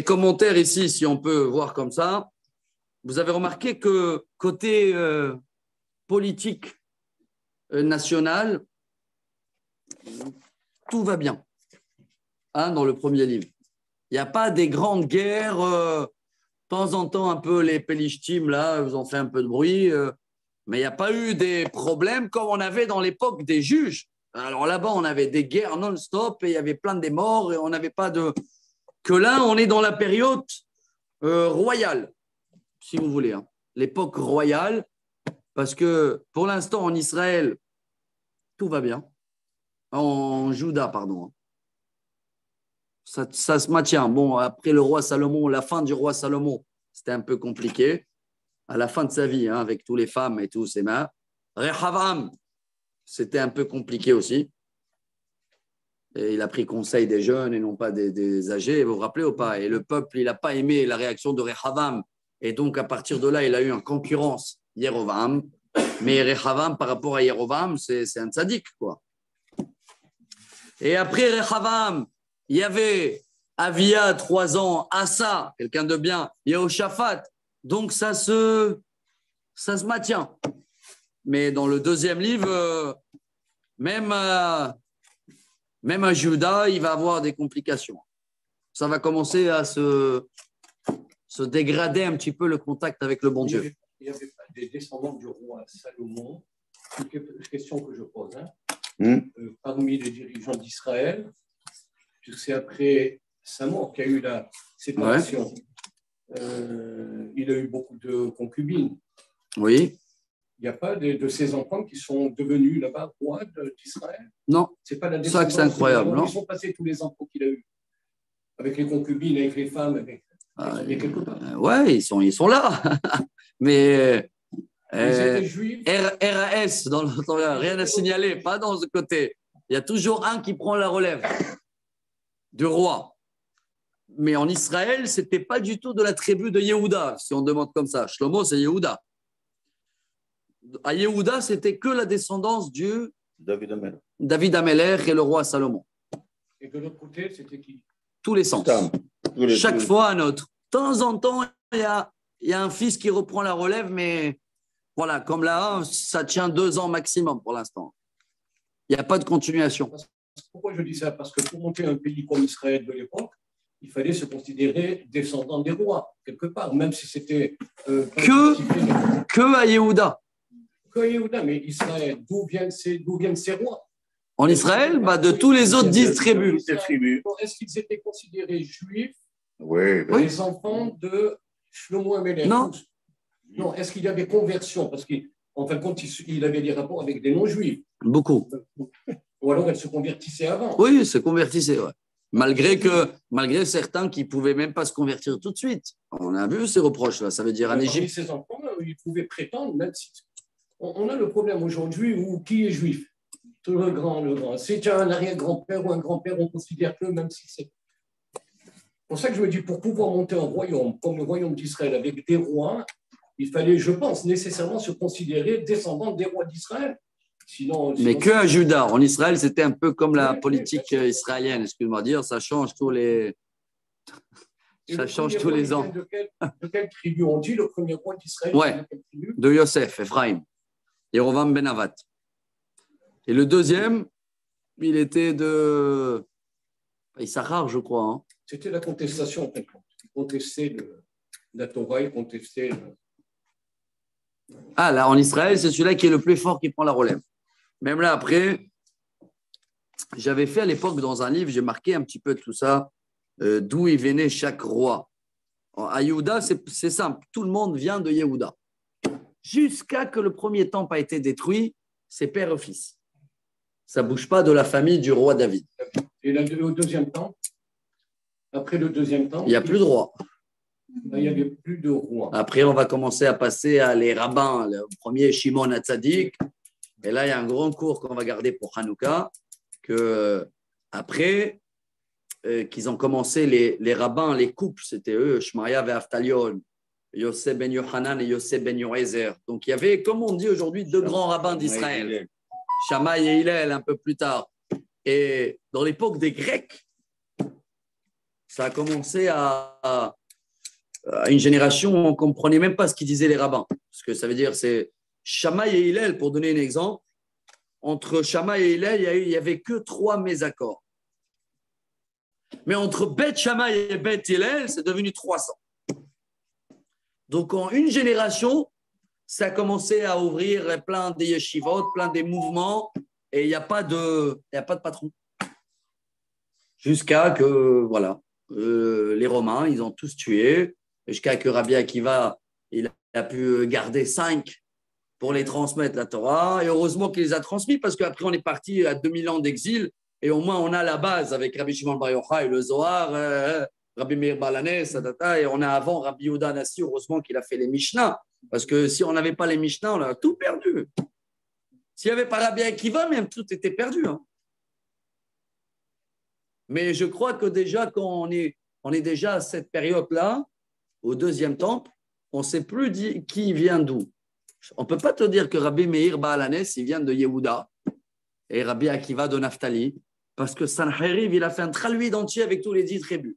commentaires ici, si on peut voir comme ça. Vous avez remarqué que côté politique national, tout va bien. hein, dans le premier livre. Il n'y a pas des grandes guerres. De temps en temps, un peu les Pélishtim, là, ils ont fait un peu de bruit. Mais il n'y a pas eu des problèmes comme on avait dans l'époque des juges. Alors là-bas, on avait des guerres non-stop et il y avait plein de morts et on n'avait pas de… Que là, on est dans la période royale, si vous voulez. Hein. L'époque royale, parce que pour l'instant, en Israël, tout va bien. En Juda, pardon. Ça se maintient. Bon, après le roi Salomon, la fin du roi Salomon, c'était un peu compliqué. À la fin de sa vie, hein, avec toutes les femmes et tous ses mains. Rehavam, c'était un peu compliqué aussi. Et il a pris conseil des jeunes et non pas des âgés, vous vous rappelez ou pas? Et le peuple, il n'a pas aimé la réaction de Rehavam. Et donc, à partir de là, il a eu en concurrence Yerovam. Mais Rehavam, par rapport à Yerovam, c'est un tzaddik, quoi. Et après Rehavam, il y avait Avia, 3 ans, Asa, quelqu'un de bien, Yehoshaphat. Donc, ça se maintient. Mais dans le deuxième livre, même à Juda, il va avoir des complications. Ça va commencer à se dégrader un petit peu le contact avec le bon Dieu. Il y avait pas des descendants du roi Salomon. C'est une question que je pose. Hein. Parmi les dirigeants d'Israël, c'est après sa mort qu'il y a eu la séparation. Ouais. Il a eu beaucoup de concubines. Oui. Il n'y a pas de ces enfants qui sont devenus là-bas rois d'Israël. Non. C'est pas la descendance. Ça, c'est incroyable. Non. Ils sont passés tous les enfants qu'il a eu. Avec les concubines, avec les femmes. Ouais, ils sont là. Mais ils étaient juifs. RAS, rien à signaler, pas dans ce côté. Il y a toujours un qui prend la relève du roi. Mais en Israël, ce n'était pas du tout de la tribu de Yehuda, si on demande comme ça. Shlomo, c'est Yehuda. À Yehuda, c'était que la descendance du David Amelech et le roi Salomon. Et de l'autre côté, c'était qui? Tous les sens. Chaque fois un autre. De temps en temps, il y a un fils qui reprend la relève, mais voilà, comme là, ça tient 2 ans maximum pour l'instant. Il n'y a pas de continuation. Pourquoi je dis ça? Parce que pour monter un pays comme Israël de l'époque, il fallait se considérer descendant des rois, quelque part, même si c'était… que à Yehuda. Que à Yehuda, mais Israël, d'où viennent ces rois? En Israël, de tous les autres 10 tribus. Est-ce qu'ils étaient considérés juifs, les enfants de Shlomo Amelech? Non. Non, est-ce qu'il y avait conversion? Parce qu'en fin de compte, il avait des rapports avec des non-juifs. Beaucoup. Ou alors, elle se convertissait avant. Oui, elle se convertissait, ouais. Malgré certains qui ne pouvaient même pas se convertir tout de suite. On a vu ces reproches-là. Ça veut dire en Égypte. Ces enfants, ils pouvaient prétendre, même si… On a le problème aujourd'hui où qui est juif? Tout le grand. Si tu as un arrière-grand-père ou un grand-père, on considère que même si c'est… C'est pour ça que je me dis, pour pouvoir monter un royaume comme le royaume d'Israël avec des rois, il fallait, je pense, nécessairement se considérer descendant des rois d'Israël. Mais que à Juda. En Israël, c'était un peu comme la politique israélienne, excuse-moi dire, ça change tous les… Ça change tous les ans. De quelle tribu on dit le premier roi d'Israël? Ouais, de Yosef, Ephraim, Yerovam ben Avat. Et le deuxième, il était de Issachar, je crois. Hein. C'était la contestation, il contestait la Torah, il contestait… Ah, là, en Israël, c'est celui-là qui est le plus fort qui prend la relève. Même là, après, j'avais fait à l'époque dans un livre, j'ai marqué un petit peu tout ça, d'où il venait chaque roi. À Yehuda, c'est simple, tout le monde vient de Yehuda. Jusqu'à que le premier temple a été détruit, c'est père et fils. Ça ne bouge pas de la famille du roi David. Et au deuxième temple, après le deuxième temple, il n'y a plus de roi. Il n'y avait plus de roi. Après, on va commencer à passer à les rabbins. Le premier, Shimon Hatzadik. Et là, il y a un grand cours qu'on va garder pour Hanouka. Après, qu'ils ont commencé, les rabbins, les couples, c'était eux, Shmaya et Aftalion, Yosef ben Yohanan et Yosef ben Yoézer. Donc, il y avait, comme on dit aujourd'hui, 2 grands rabbins d'Israël. Shammai et Hillel, un peu plus tard. Et dans l'époque des Grecs, ça a commencé à une génération, on ne comprenait même pas ce qu'ils disaient les rabbins. Parce que ça veut dire, c'est Shammai et Hillel, pour donner un exemple, entre Shammai et Hillel, il n'y avait que 3 mésaccords. Mais entre Beth Shammai et Beth Hillel, c'est devenu 300. Donc, en une génération, ça a commencé à ouvrir plein des yeshivot, plein des mouvements, et il n'y a pas de patron. Jusqu'à que, voilà, les Romains, ils ont tous tué, jusqu'à que Rabbi Akiva, il a pu garder 5 pour les transmettre la Torah, et heureusement qu'il les a transmis, parce qu'après, on est parti à 2000 ans d'exil, et au moins, on a la base avec Rabbi Shimon Bar Yochai et le Zohar, Rabbi Meir Balanes, et on a avant Rabbi Yehuda Nassi, heureusement qu'il a fait les Mishnah, parce que si on n'avait pas les Mishnah, on a tout perdu. S'il n'y avait pas Rabbi Akiva, même tout était perdu. Hein. Mais je crois que déjà, quand on est déjà à cette période-là, au deuxième temple, on ne sait plus qui vient d'où. On ne peut pas te dire que Rabbi Meir Balanes, il vient de Yehuda, et Rabbi Akiva de Naphtali, parce que Sancheriv, il a fait un traduit entier avec tous les 10 tribus.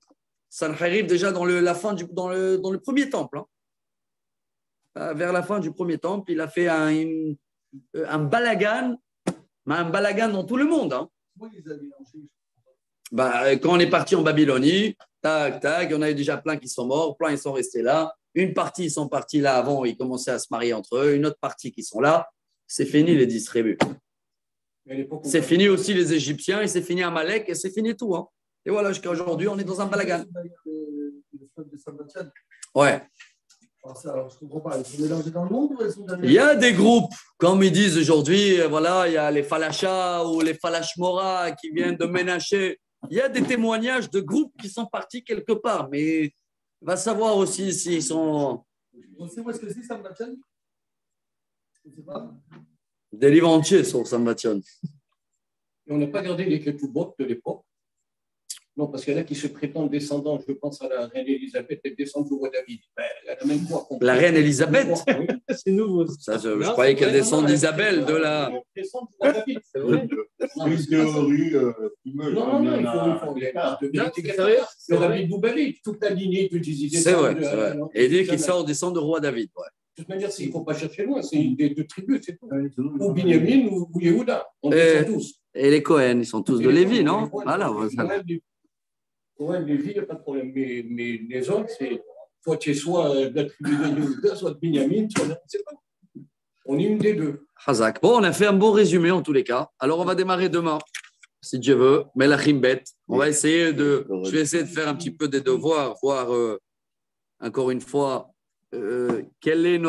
Sancheriv, déjà dans le premier temple, hein. Vers la fin du premier temple, il a fait un balagan, mais un balagan dans tout le monde. Hein. Quand on est parti en Babylonie, tac, tac, il y en a eu déjà plein qui sont morts, plein ils sont restés là. Une partie, ils sont partis là avant, ils commençaient à se marier entre eux. Une autre partie qui sont là. C'est fini les 10 tribus. C'est fini aussi les Égyptiens, et c'est fini Amalek, et c'est fini tout. Hein. Et voilà, jusqu'à aujourd'hui, on est dans un balagan. Ouais. Il y a des groupes, comme ils disent aujourd'hui, voilà, il y a les Falachas ou les Falashmora qui viennent de Ménaché. Il y a des témoignages de groupes qui sont partis quelque part, mais va savoir aussi s'ils sont. On sait où est-ce que c'est, Sambatian? Je ne sais pas. Des livres entiers sur Sambatian. Et on n'a pas gardé les Ketubot de l'époque. Non, parce qu'il y en a qui se prétendent descendants, je pense à la reine Elisabeth, elle descend du roi David. Elle a même quoi, la reine Elisabeth? Oui. C'est nouveau. Ça, je croyais qu'elle descend d'Isabelle de la. Elle descend du roi David. C'est vrai. C'est une théorie qui me. Non, il faut. Le rabbi Boubali, toute la lignée que tu disais. C'est vrai, c'est vrai. Et il dit qu'il descend du roi David. Ouais. De toute manière, il ne faut pas chercher loin, c'est des 2 tribus, c'est tout. Ou Binyamin ou Yehuda. On descend tous. Et les Cohen, ils sont tous de Lévi, non? Voilà. Ouais, Lévi, il n'y a pas de problème. Mais les autres, c'est soit tu es soit de la tribu de Yehuda, soit de Binyamin, soit de. C'est pas. On est une des 2. Hazak. Bon, on a fait un bon résumé en tous les cas. Alors, on va démarrer demain, si Dieu veut. Melachim Bet. On va essayer je vais essayer de faire un petit peu des devoirs, voir encore une fois quel est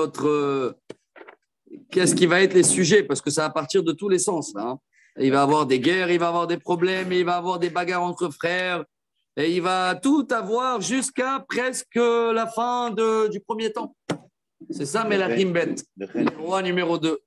qu'est-ce qui va être les sujets, parce que ça va partir de tous les sens. Là, hein. Il va y avoir des guerres, il va y avoir des problèmes, il va y avoir des bagarres entre frères, et il va tout avoir jusqu'à presque la fin du premier temps. C'est ça, Melachim Bet. Le roi numéro 2.